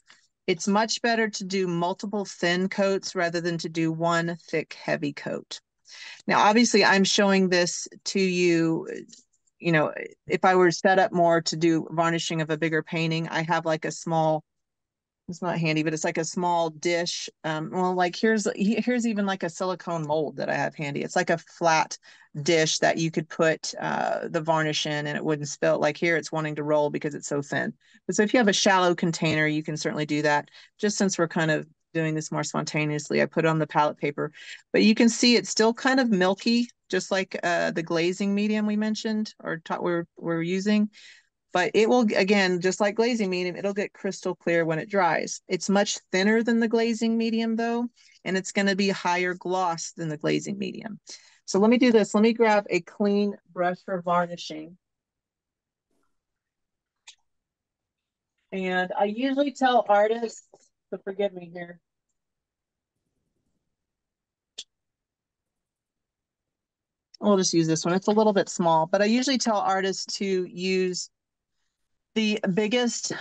Speaker 1: It's much better to do multiple thin coats rather than to do one thick, heavy coat. Now, obviously, I'm showing this to you. You know, if I were set up more to do varnishing of a bigger painting, I have like a small, it's not handy, but it's like a small dish. Well, like here's even like a silicone mold that I have handy. It's like a flat dish that you could put the varnish in and it wouldn't spill. Like here, it's wanting to roll because it's so thin. But so if you have a shallow container, you can certainly do that. Just since we're kind of doing this more spontaneously, I put it on the palette paper. But you can see it's still kind of milky, just like the glazing medium we mentioned or we're using. But it will, again, just like glazing medium, it'll get crystal clear when it dries. It's much thinner than the glazing medium though, and it's going to be higher gloss than the glazing medium. So let me do this. Let me grab a clean brush for varnishing. And I usually tell artists, so forgive me here. we'll just use this one. It's a little bit small, but I usually tell artists to use the biggest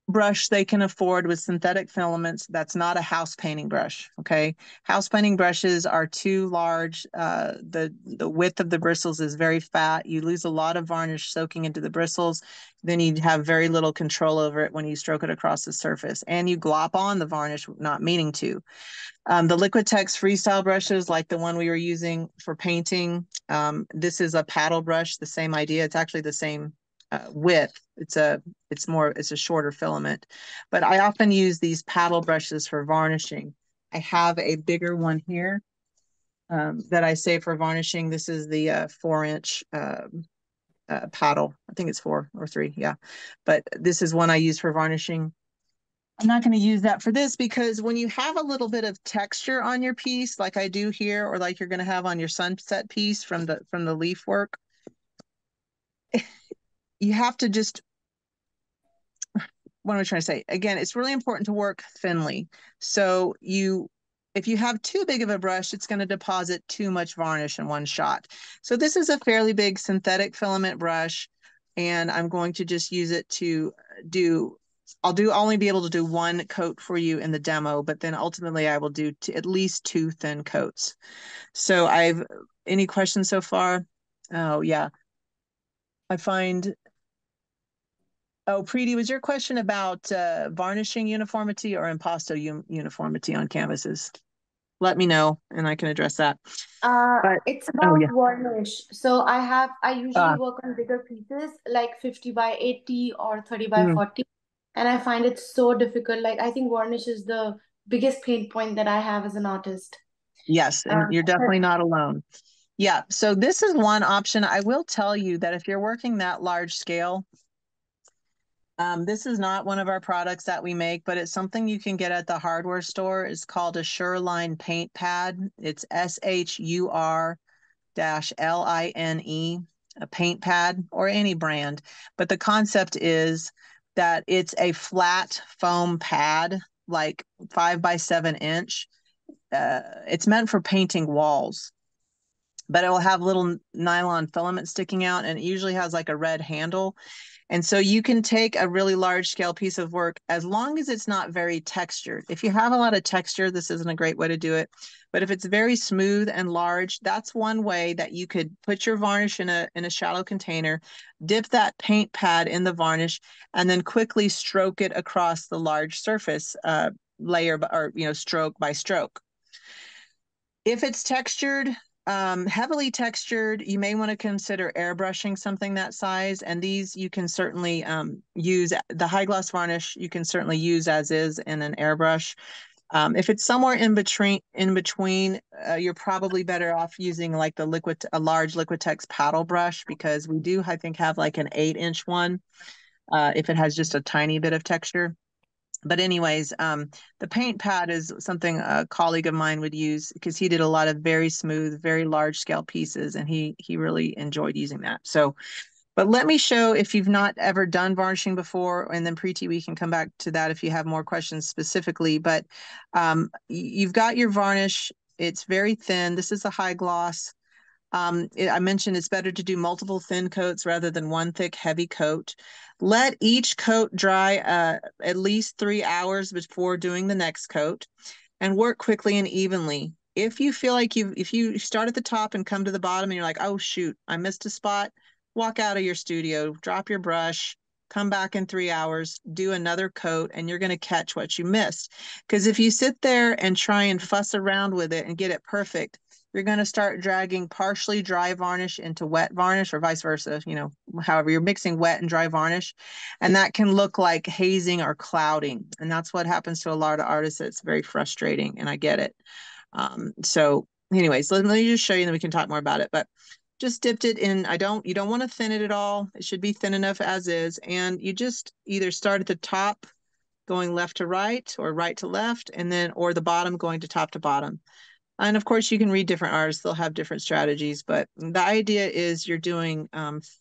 Speaker 1: brush they can afford with synthetic filaments. That's not a house painting brush. Okay. House painting brushes are too large. The width of the bristles is very fat. You lose a lot of varnish soaking into the bristles. Then you have very little control over it when you stroke it across the surface, and you glop on the varnish not meaning to. The Liquitex freestyle brushes, like the one we were using for painting, this is a paddle brush, the same idea. It's actually the same width. It's a shorter filament, but I often use these paddle brushes for varnishing. I have a bigger one here that I save for varnishing. This is the 4-inch paddle. I think it's 4 or 3, yeah. But this is one I use for varnishing. I'm not going to use that for this because when you have a little bit of texture on your piece, like I do here, or like you're going to have on your sunset piece from the leaf work, you have to just, what am I trying to say? Again, it's really important to work thinly. So if you have too big of a brush, it's going to deposit too much varnish in one shot. So this is a fairly big synthetic filament brush, and I'm going to just use it to I'll only be able to do one coat for you in the demo, but then ultimately I will do at least 2 thin coats. So any questions so far? Oh yeah. I find Oh, Preeti, was your question about varnishing uniformity or impasto uniformity on canvases? Let me know and I can address that. But
Speaker 3: It's
Speaker 1: oh
Speaker 3: about
Speaker 1: yeah.
Speaker 3: varnish. So I usually
Speaker 1: Uh,
Speaker 3: work on bigger pieces like 50 by 80 or 30 by
Speaker 1: mm,
Speaker 3: 40. And I find it so difficult. Like I think varnish is the biggest pain point that I have as an artist.
Speaker 1: yes, and
Speaker 3: Um,
Speaker 1: you're definitely not alone. Yeah, so this is one option. I will tell you that if you're working that large scale, this is not one of our products that we make, but it's something you can get at the hardware store. It's called a Sureline paint pad. It's SHUR-LINE, a paint pad or any brand. But the concept is that it's a flat foam pad, like 5 by 7 inch. It's meant for painting walls, but it will have little nylon filament sticking out, and it usually has like a red handle. And so you can take a really large scale piece of work as long as it's not very textured. If you have a lot of texture, this isn't a great way to do it. But if it's very smooth and large, that's one way that you could put your varnish in a shallow container, dip that paint pad in the varnish, and then quickly stroke it across the large surface, layer or stroke by stroke. If it's textured, heavily textured, you may want to consider airbrushing something that size. And these you can certainly use the high gloss varnish. You can certainly use as is in an airbrush. If it's somewhere in between, you're probably better off using like a large Liquitex paddle brush, because we do, I think, have like an 8-inch one if it has just a tiny bit of texture. But anyways, the paint pad is something a colleague of mine would use because he did a lot of very smooth, very large scale pieces, and he really enjoyed using that. So, but let me show, if you've not ever done varnishing before, and then Preeti, we can come back to that if you have more questions specifically. But you've got your varnish. It's very thin. This is a high gloss. I mentioned it's better to do multiple thin coats rather than one thick, heavy coat. Let each coat dry at least 3 hours before doing the next coat, and work quickly and evenly. If you feel like if you start at the top and come to the bottom and you're like, oh shoot, I missed a spot, walk out of your studio, drop your brush, come back in 3 hours, do another coat, and you're going to catch what you missed. Because if you sit there and try and fuss around with it and get it perfect, you're going to start dragging partially dry varnish into wet varnish, or vice versa, however you're mixing wet and dry varnish. And that can look like hazing or clouding. And that's what happens to a lot of artists. It's very frustrating, and I get it. So anyways, let me just show you and then we can talk more about it. But just dipped it in. You don't want to thin it at all. It should be thin enough as is. And you just either start at the top going left to right, or right to left, and then, or the bottom going to top to bottom. And of course, you can read different artists. They'll have different strategies, but the idea is you're doing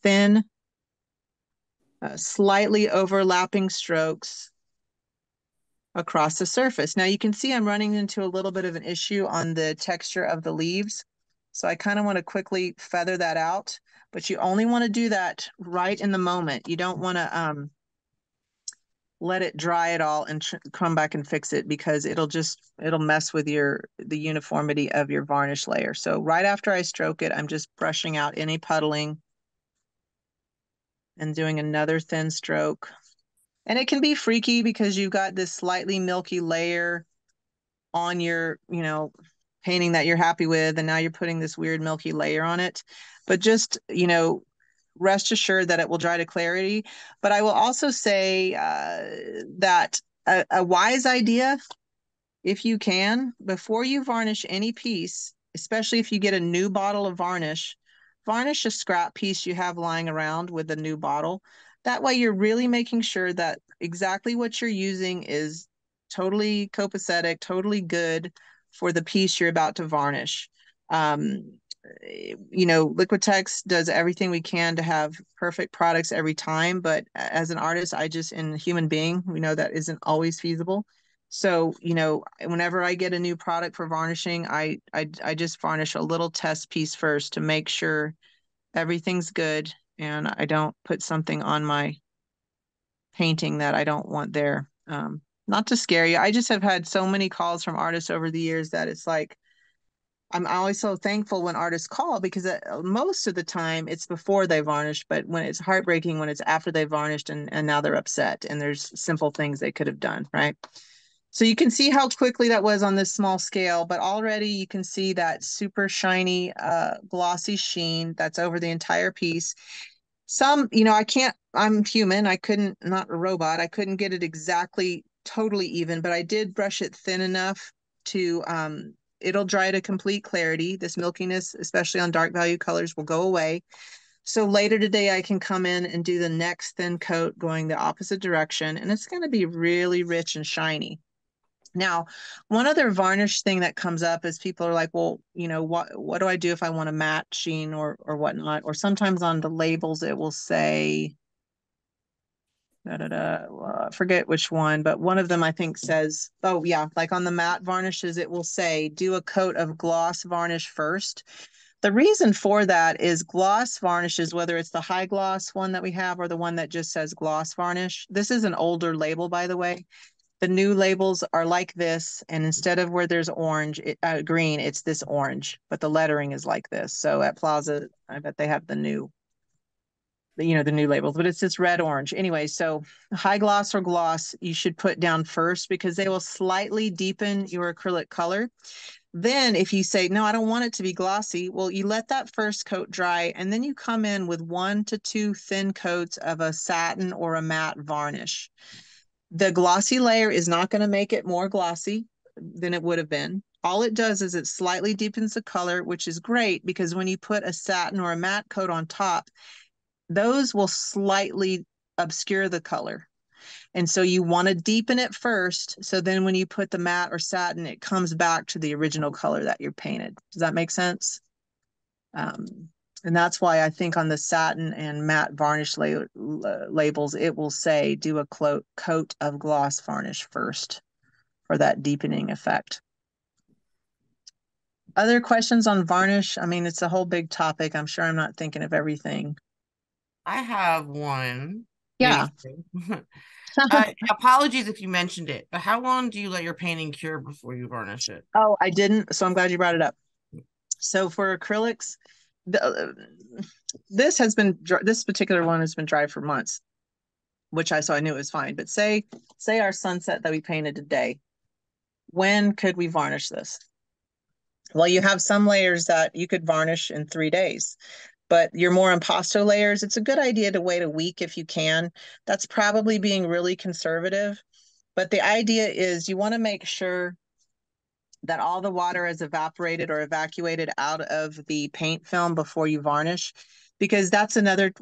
Speaker 1: thin, slightly overlapping strokes across the surface. Now you can see I'm running into a little bit of an issue on the texture of the leaves. So I kind of want to quickly feather that out, but you only want to do that right in the moment. You don't want to let it dry at all and come back and fix it, because it'll mess with the uniformity of your varnish layer. So right after I stroke it, I'm just brushing out any puddling and doing another thin stroke. And it can be freaky because you've got this slightly milky layer on your, painting that you're happy with, and now you're putting this weird milky layer on it. But just, rest assured that it will dry to clarity. But I will also say that a wise idea, if you can, before you varnish any piece, especially if you get a new bottle of varnish, varnish a scrap piece you have lying around with the new bottle. That way you're really making sure that exactly what you're using is totally copacetic, totally good for the piece you're about to varnish. Liquitex does everything we can to have perfect products every time, but as an artist, and a human being, we know that isn't always feasible. So, whenever I get a new product for varnishing, I just varnish a little test piece first to make sure everything's good and I don't put something on my painting that I don't want there. Not to scare you. I just have had so many calls from artists over the years that it's like, I'm always so thankful when artists call, because most of the time it's before they varnished, but when it's heartbreaking when it's after they varnished and now they're upset and there's simple things they could have done, right? So you can see how quickly that was on this small scale, but already you can see that super shiny, glossy sheen that's over the entire piece. I'm human. Not a robot. I couldn't get it exactly totally even, but I did brush it thin enough to, it'll dry to complete clarity. This milkiness, especially on dark value colors, will go away. So later today, I can come in and do the next thin coat going the opposite direction, and it's going to be really rich and shiny. Now, one other varnish thing that comes up is people are like, well, what do I do if I want a matte sheen or whatnot? Or sometimes on the labels, it will say, I forget which one, but one of them I think says, oh yeah, like on the matte varnishes, it will say, do a coat of gloss varnish first. The reason for that is gloss varnishes, whether it's the high gloss one that we have or the one that just says gloss varnish. This is an older label, by the way. The new labels are like this, and instead of where there's green, it's this orange, but the lettering is like this. So at Plaza, I bet they have the new labels, but it's this red orange. Anyway, so high gloss or gloss, you should put down first because they will slightly deepen your acrylic color. Then if you say, no, I don't want it to be glossy, well, you let that first coat dry, and then you come in with 1 to 2 thin coats of a satin or a matte varnish. The glossy layer is not going to make it more glossy than it would have been. All it does is it slightly deepens the color, which is great because when you put a satin or a matte coat on top, those will slightly obscure the color. And so you want to deepen it first. So then when you put the matte or satin, it comes back to the original color that you painted. Does that make sense? And that's why I think on the satin and matte varnish labels, it will say do a coat of gloss varnish first for that deepening effect. Other questions on varnish? I mean, it's a whole big topic. I'm sure I'm not thinking of everything.
Speaker 2: I have one.
Speaker 1: Yeah.
Speaker 2: Apologies if you mentioned it, but how long do you let your painting cure before you varnish it?
Speaker 1: Oh, I didn't. So I'm glad you brought it up. So for acrylics, this particular one has been dry for months, so I knew it was fine. But say our sunset that we painted today, when could we varnish this? Well, you have some layers that you could varnish in 3 days, but your more impasto layers, it's a good idea to wait a week if you can. That's probably being really conservative. But the idea is you want to make sure that all the water is evaporated or evacuated out of the paint film before you varnish, because that's another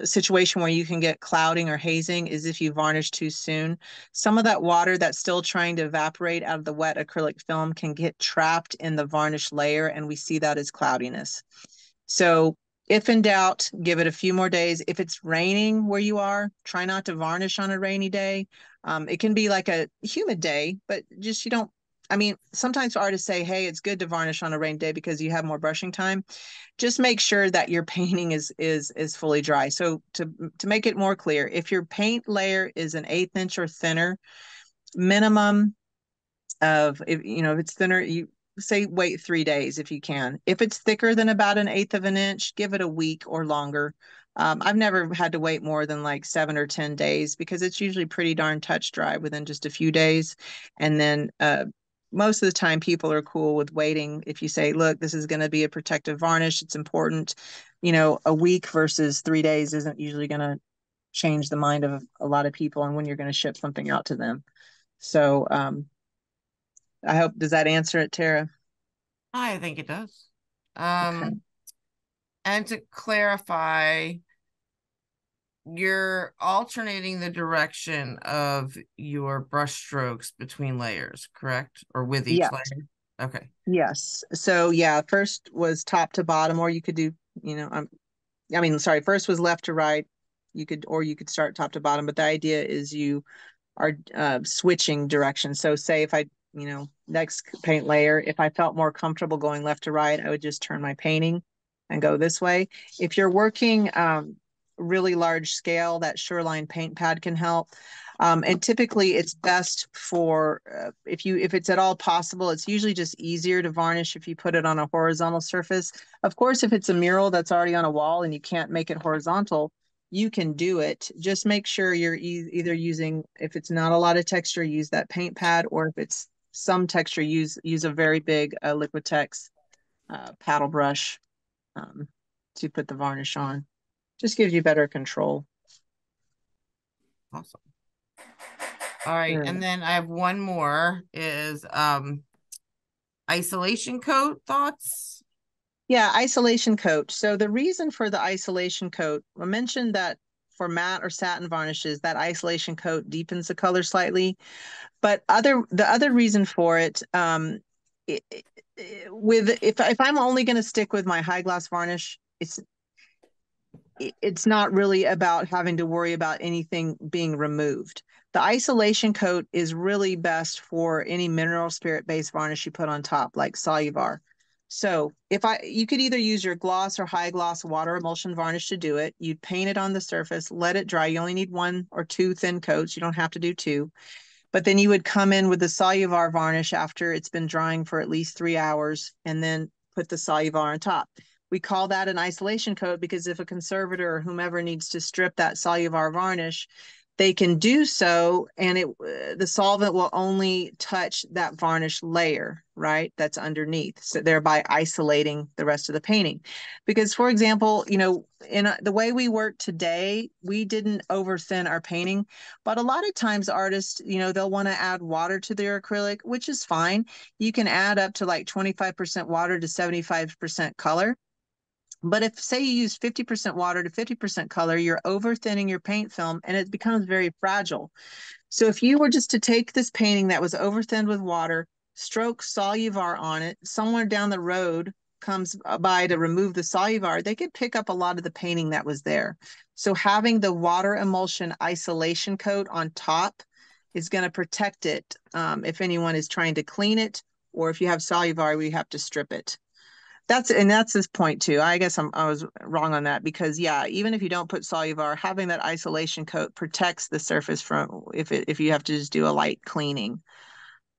Speaker 1: situation where you can get clouding or hazing is if you varnish too soon. Some of that water that's still trying to evaporate out of the wet acrylic film can get trapped in the varnish layer, and we see that as cloudiness. So if in doubt, give it a few more days. If it's raining where you are, try not to varnish on a rainy day. It can be like a humid day, but just I mean, sometimes artists say, hey, it's good to varnish on a rain day because you have more brushing time. Just make sure that your painting is fully dry. So to make it more clear, if your paint layer is an 1/8 inch or thinner, minimum of, if you know, if it's thinner, you say wait 3 days if you can. If it's thicker than about an 1/8 of an inch, give it a week or longer. I've never had to wait more than like 7 or 10 days because it's usually pretty darn touch dry within just a few days. And then most of the time people are cool with waiting. If you say, look, this is going to be a protective varnish, it's important, you know, a week versus 3 days isn't usually going to change the mind of a lot of people and when you're going to ship something out to them. So I hope, does that answer it, Tara?
Speaker 2: I think it does.
Speaker 1: Okay.
Speaker 2: And to clarify, you're alternating the direction of your brush strokes between layers, correct? Or with each
Speaker 1: Yeah.
Speaker 2: layer? Okay.
Speaker 1: Yes. So yeah, first was top to bottom, or you could do, you know, I mean, sorry, first was left to right. You could, or you could start top to bottom, but the idea is you are switching directions. So say if I, you know, next paint layer, if I felt more comfortable going left to right, I would just turn my painting and go this way. If you're working really large scale, that Shoreline paint pad can help. And typically it's best for, if it's at all possible, it's usually just easier to varnish if you put it on a horizontal surface. Of course, if it's a mural that's already on a wall and you can't make it horizontal, you can do it. Just make sure you're either using, if it's not a lot of texture, use that paint pad, or if it's some texture, use a very big Liquitex paddle brush to put the varnish on. Just gives you better control.
Speaker 2: Awesome. All right. And then I have one more is isolation coat thoughts.
Speaker 1: Yeah, isolation coat. So the reason for the isolation coat, I mentioned that for matte or satin varnishes, that isolation coat deepens the color slightly. But the other reason for it, if I'm only going to stick with my high gloss varnish, it's not really about having to worry about anything being removed. The isolation coat is really best for any mineral spirit based varnish you put on top, like Soluvar. So you could either use your gloss or high gloss water emulsion varnish to do it. You'd paint it on the surface, let it dry. You only need 1 or 2 thin coats. You don't have to do 2. But then you would come in with the Soluvar varnish after it's been drying for at least 3 hours and then put the Soluvar on top. We call that an isolation coat because if a conservator or whomever needs to strip that Soluvar varnish, they can do so, and the solvent will only touch that varnish layer, right? That's underneath, so thereby isolating the rest of the painting. Because, for example, you know, in the way we work today, we didn't over thin our painting, but a lot of times artists, you know, they'll want to add water to their acrylic, which is fine. You can add up to like 25% water to 75% color. But if, say, you use 50% water to 50% color, you're over thinning your paint film and it becomes very fragile. So if you were just to take this painting that was over thinned with water, stroke Soluvar on it, someone down the road comes by to remove the Soluvar, they could pick up a lot of the painting that was there. So having the water emulsion isolation coat on top is going to protect it if anyone is trying to clean it, or if you have Soluvar, we have to strip it. That's his point too. I guess I was wrong on that because yeah, even if you don't put Soluvar, having that isolation coat protects the surface from if you have to just do a light cleaning.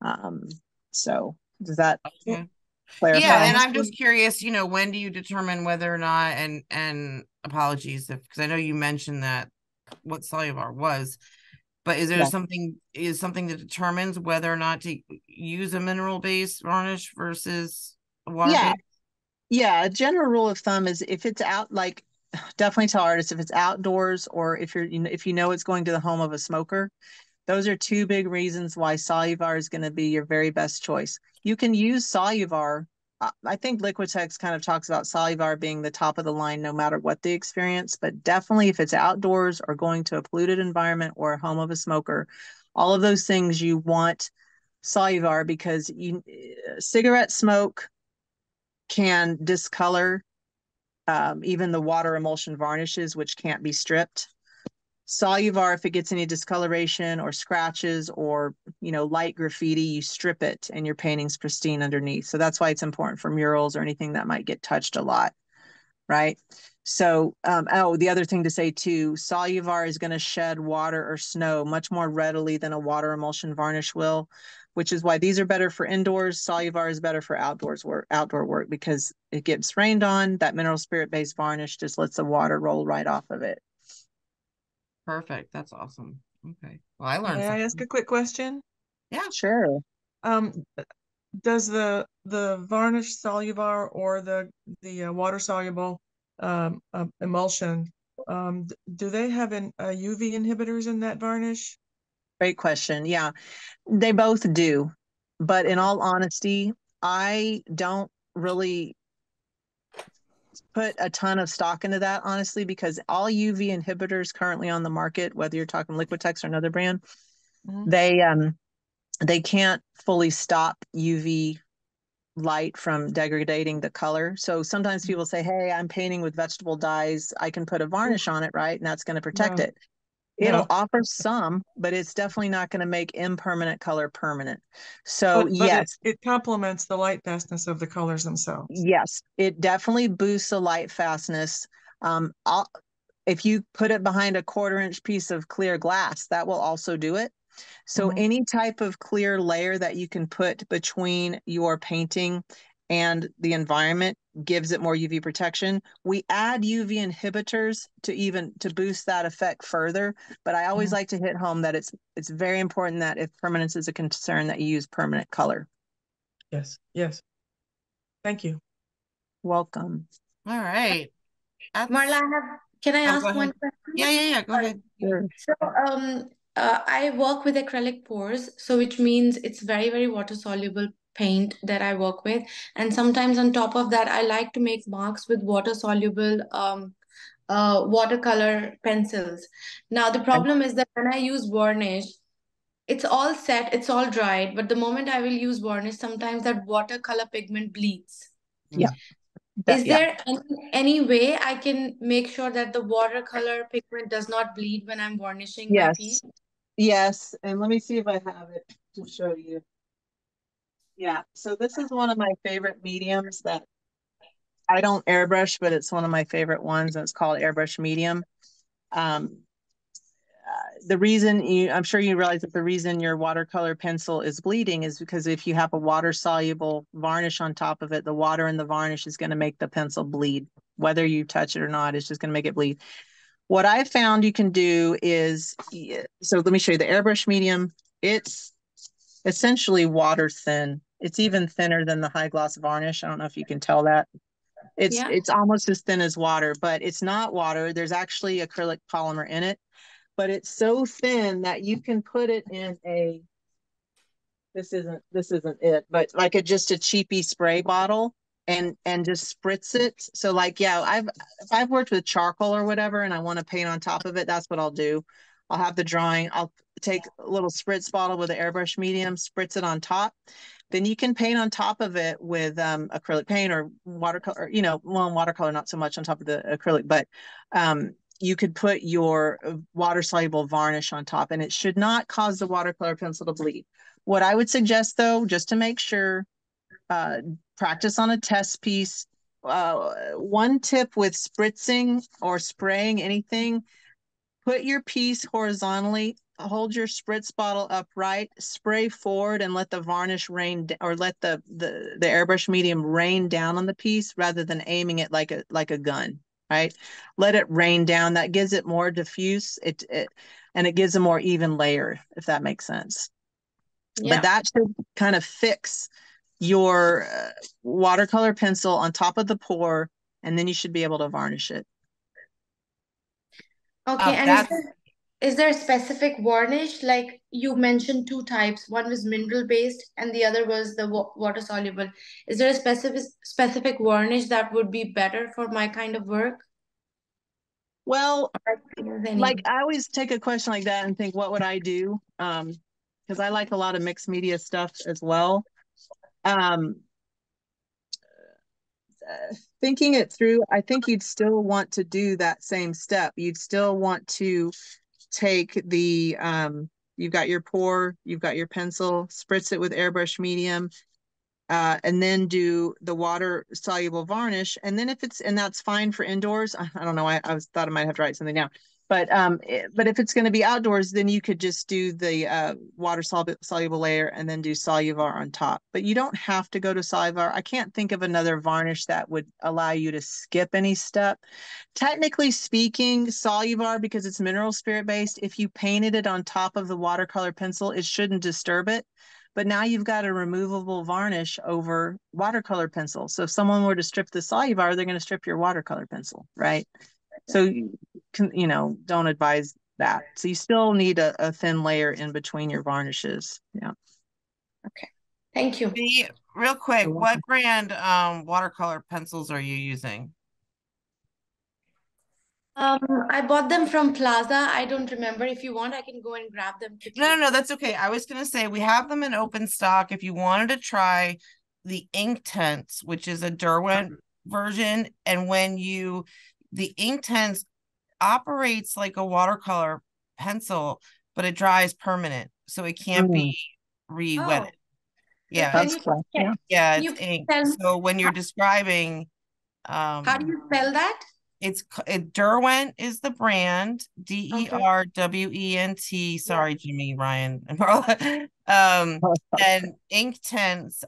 Speaker 1: Um, so does that
Speaker 2: Yeah. Yeah,
Speaker 1: clarify?
Speaker 2: and I'm just curious, you know, when do you determine whether or not, and apologies if, because I know you mentioned that what Soluvar was, but is there
Speaker 1: Yeah.
Speaker 2: something that determines whether or not to use a mineral based varnish versus a water
Speaker 1: Yeah.
Speaker 2: based?
Speaker 1: Yeah. A general rule of thumb is if it's out, like definitely tell artists if it's outdoors or if if you know it's going to the home of a smoker. Those are 2 big reasons why Soluvar is going to be your very best choice. You can use Soluvar. I think Liquitex kind of talks about Soluvar being the top of the line no matter what the experience, but definitely if it's outdoors or going to a polluted environment or a home of a smoker, all of those things you want Soluvar because cigarette smoke can discolor even the water emulsion varnishes, which can't be stripped. Soluvar, if it gets any discoloration or scratches or, light graffiti, you strip it and your painting's pristine underneath. So that's why it's important for murals or anything that might get touched a lot, right? So, the other thing to say too, Soluvar is going to shed water or snow much more readily than a water emulsion varnish will, which is why these are better for indoors. Soluvar is better for outdoor work because it gets rained on. That mineral spirit based varnish just lets the water roll right off of it.
Speaker 2: Perfect. That's awesome. Okay. Well, I learned
Speaker 4: May I ask
Speaker 2: something.
Speaker 4: a quick question?
Speaker 2: Yeah.
Speaker 1: Sure.
Speaker 4: Does the varnish Soluvar or the water soluble emulsion, do they have UV inhibitors in that varnish?
Speaker 1: Great question. Yeah, they both do. But in all honesty, I don't really put a ton of stock into that, honestly, because all UV inhibitors currently on the market, whether you're talking Liquitex or another brand,
Speaker 4: Mhm.
Speaker 1: they can't fully stop UV light from degrading the color. So sometimes people say, hey, I'm painting with vegetable dyes. I can put a varnish on it, right? And that's going to protect
Speaker 4: No,
Speaker 1: it. It'll
Speaker 4: no.
Speaker 1: offer some, but it's definitely not going to make impermanent color permanent. So
Speaker 4: But
Speaker 1: yes,
Speaker 4: it complements the light fastness of the colors themselves.
Speaker 1: yes, it definitely boosts the light fastness. If you put it behind a 1/4 inch piece of clear glass, that will also do it. So
Speaker 4: Mhm.
Speaker 1: any type of clear layer that you can put between your painting and the environment gives it more UV protection. We add UV inhibitors to boost that effect further, but I always
Speaker 4: Mhm.
Speaker 1: like to hit home that it's very important that if permanence is a concern that you use permanent color.
Speaker 4: Yes, yes. Thank you.
Speaker 1: Welcome.
Speaker 2: All right.
Speaker 3: Marla, can I
Speaker 2: Oh, go
Speaker 3: ask one
Speaker 2: ahead.
Speaker 3: question?
Speaker 2: Yeah. Go ahead.
Speaker 1: Sure.
Speaker 3: So, I work with acrylic pours, so which means it's very, very water soluble paint that I work with. And sometimes on top of that, I like to make marks with water soluble watercolor pencils. Now, the problem is that when I use varnish, it's all set, it's all dried, but the moment I will use varnish, sometimes that watercolor pigment bleeds.
Speaker 1: Yeah.
Speaker 3: Is
Speaker 1: Yeah.
Speaker 3: there any way I can make sure that the watercolor pigment does not bleed when I'm varnishing my piece?
Speaker 1: Yes. Yes. And let me see if I have it to show you. Yeah. So this is one of my favorite mediums that I don't airbrush, but it's one of my favorite ones, and it's called Airbrush Medium. Um, the reason I'm sure you realize that the reason your watercolor pencil is bleeding is because if you have a water soluble varnish on top of it, the water in the varnish is going to make the pencil bleed. Whether you touch it or not, it's just going to make it bleed. What I found you can do is, so let me show you the Airbrush Medium. It's essentially water thin. It's even thinner than the high gloss varnish. I don't know if you can tell that.
Speaker 3: Yeah.
Speaker 1: It's almost as thin as water, but it's not water. There's actually acrylic polymer in it, but it's so thin that you can put it in this isn't it, but like just a cheapy spray bottle and just spritz it. So like, yeah, if I've worked with charcoal or whatever and I want to paint on top of it, that's what I'll do. I'll have the drawing. I'll take a little spritz bottle with an airbrush medium, spritz it on top. Then you can paint on top of it with acrylic paint or watercolor, watercolor, not so much on top of the acrylic, but you could put your water soluble varnish on top and it should not cause the watercolor pencil to bleed. What I would suggest though, just to make sure, practice on a test piece. One tip with spritzing or spraying anything, put your piece horizontally, hold your spritz bottle upright, spray forward and let the varnish rain or let the airbrush medium rain down on the piece rather than aiming it like a gun, right? Let it rain down. That gives it more diffuse and it gives a more even layer, if that makes sense. But
Speaker 3: Yeah.
Speaker 1: that should kind of fix your watercolor pencil on top of the pour, and then you should be able to varnish it.
Speaker 3: Okay. And
Speaker 2: That's
Speaker 3: is there a specific varnish? Like you mentioned two types. One was mineral based and the other was the water soluble. Is there a specific varnish that would be better for my kind of work?
Speaker 1: Well,
Speaker 3: Or is
Speaker 1: like
Speaker 3: any?
Speaker 1: I always take a question like that and think, what would I do? Because I like a lot of mixed media stuff as well. Um, Thinking it through, I think you'd still want to do that same step. You'd still want to take the, you've got your pour, you've got your pencil, spritz it with airbrush medium, and then do the water soluble varnish. And then if it's, and that's fine for indoors. I don't know. I thought I might have to write something down. But if it's going to be outdoors, then you could just do the water soluble layer and then do Soluvar on top. But you don't have to go to Soluvar. I can't think of another varnish that would allow you to skip any step. Technically speaking, Soluvar, because it's mineral spirit based, if you painted it on top of the watercolor pencil, it shouldn't disturb it. But now you've got a removable varnish over watercolor pencil. So if someone were to strip the Soluvar, they're going to strip your watercolor pencil, right? So, you know, don't advise that. So you still need a thin layer in between your varnishes. Yeah.
Speaker 3: Okay. Thank you.
Speaker 2: Real quick, what brand watercolor pencils are you using?
Speaker 3: I bought them from Plaza. I don't remember. If you want, I can go and grab them quickly.
Speaker 2: No, that's okay. I was gonna say we have them in open stock. If you wanted to try the Inktense, which is a Derwent version, and the Inktense operates like a watercolor pencil, but it dries permanent, so it can't be re-wetted. Yeah,
Speaker 1: That's cool.
Speaker 2: Yeah, it's ink. So when you're describing,
Speaker 3: how do you spell that?
Speaker 2: Derwent is the brand, DERWENT. Sorry, Jimmy, Ryan, and Marla. And Inktense,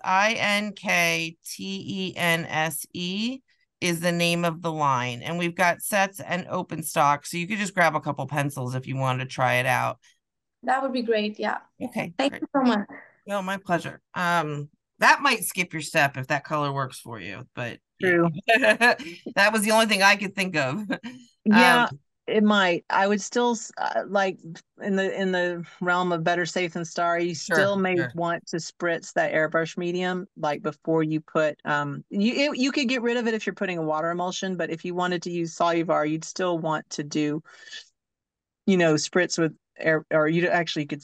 Speaker 2: INKTENSE is the name of the line, and we've got sets and open stock, so you could just grab a couple pencils if you wanted to try it out.
Speaker 3: That would be great. Yeah.
Speaker 2: Okay.
Speaker 3: Thank you so much.
Speaker 2: No, my pleasure. That might skip your step if that color works for you, but
Speaker 1: True.
Speaker 2: Yeah. That was the only thing I could think of.
Speaker 1: Yeah, it might. I would still like in the realm of better safe than sorry, you still may want to spritz that airbrush medium like before you put you could get rid of it if you're putting a water emulsion, but if you wanted to use Soluvar, you'd still want to do, you know, spritz with air, or you could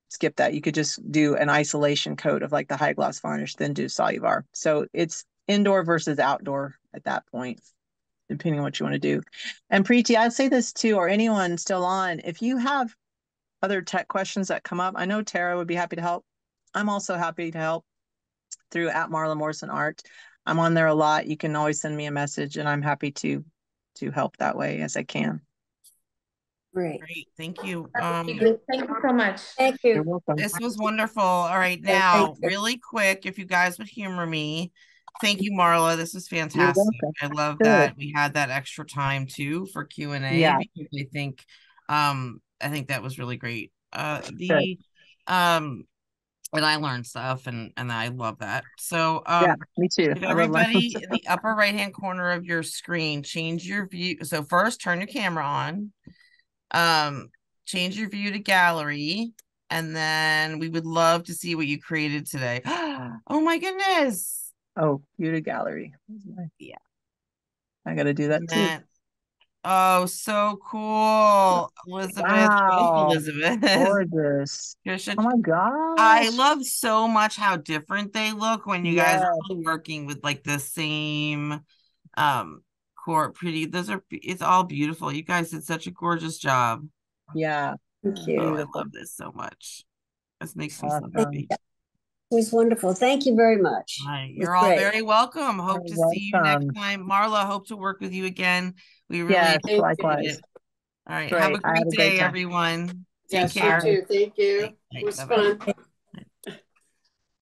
Speaker 1: skip that. You could just do an isolation coat of like the high gloss varnish, then do Soluvar. So it's indoor versus outdoor at that point, depending on what you want to do. And Preeti, I'd say this too, or anyone still on, if you have other tech questions that come up, I know Tara would be happy to help. I'm also happy to help through @Marla Morrison Art. I'm on there a lot. You can always send me a message, and I'm happy to help that way as I can.
Speaker 2: Great. Thank you.
Speaker 3: Thank you so much.
Speaker 5: Thank you.
Speaker 1: You're welcome.
Speaker 2: This was wonderful. All right, now, really quick, if you guys would humor me. Thank you, Marla. This was fantastic. I love that we had that extra time too for Q&A.
Speaker 1: Yeah.
Speaker 2: Because I think that was really great. And I learned stuff, and I love that. So
Speaker 1: yeah, me too.
Speaker 2: Everybody in the upper right hand corner of your screen, change your view. So first turn your camera on, change your view to gallery, and then we would love to see what you created today. Oh my goodness.
Speaker 1: Oh, view to gallery.
Speaker 2: Yeah,
Speaker 1: I gotta do that too.
Speaker 2: Oh, so cool. Elizabeth.
Speaker 1: Wow.
Speaker 2: Elizabeth.
Speaker 1: Gorgeous. Oh my gosh.
Speaker 2: I love so much how different they look when you guys are working with like the same core. Pretty. It's all beautiful. You guys did such a gorgeous job.
Speaker 1: Yeah.
Speaker 5: Thank you.
Speaker 2: Oh, I love this so much. This makes me so happy.
Speaker 5: It was wonderful. Thank you very much.
Speaker 2: You're all very welcome. Hope to see you next time. Marla, hope to work with you again. We really
Speaker 1: likewise.
Speaker 2: All right. Have a great day, everyone. Take care.
Speaker 5: You too. Thank you. It was fun.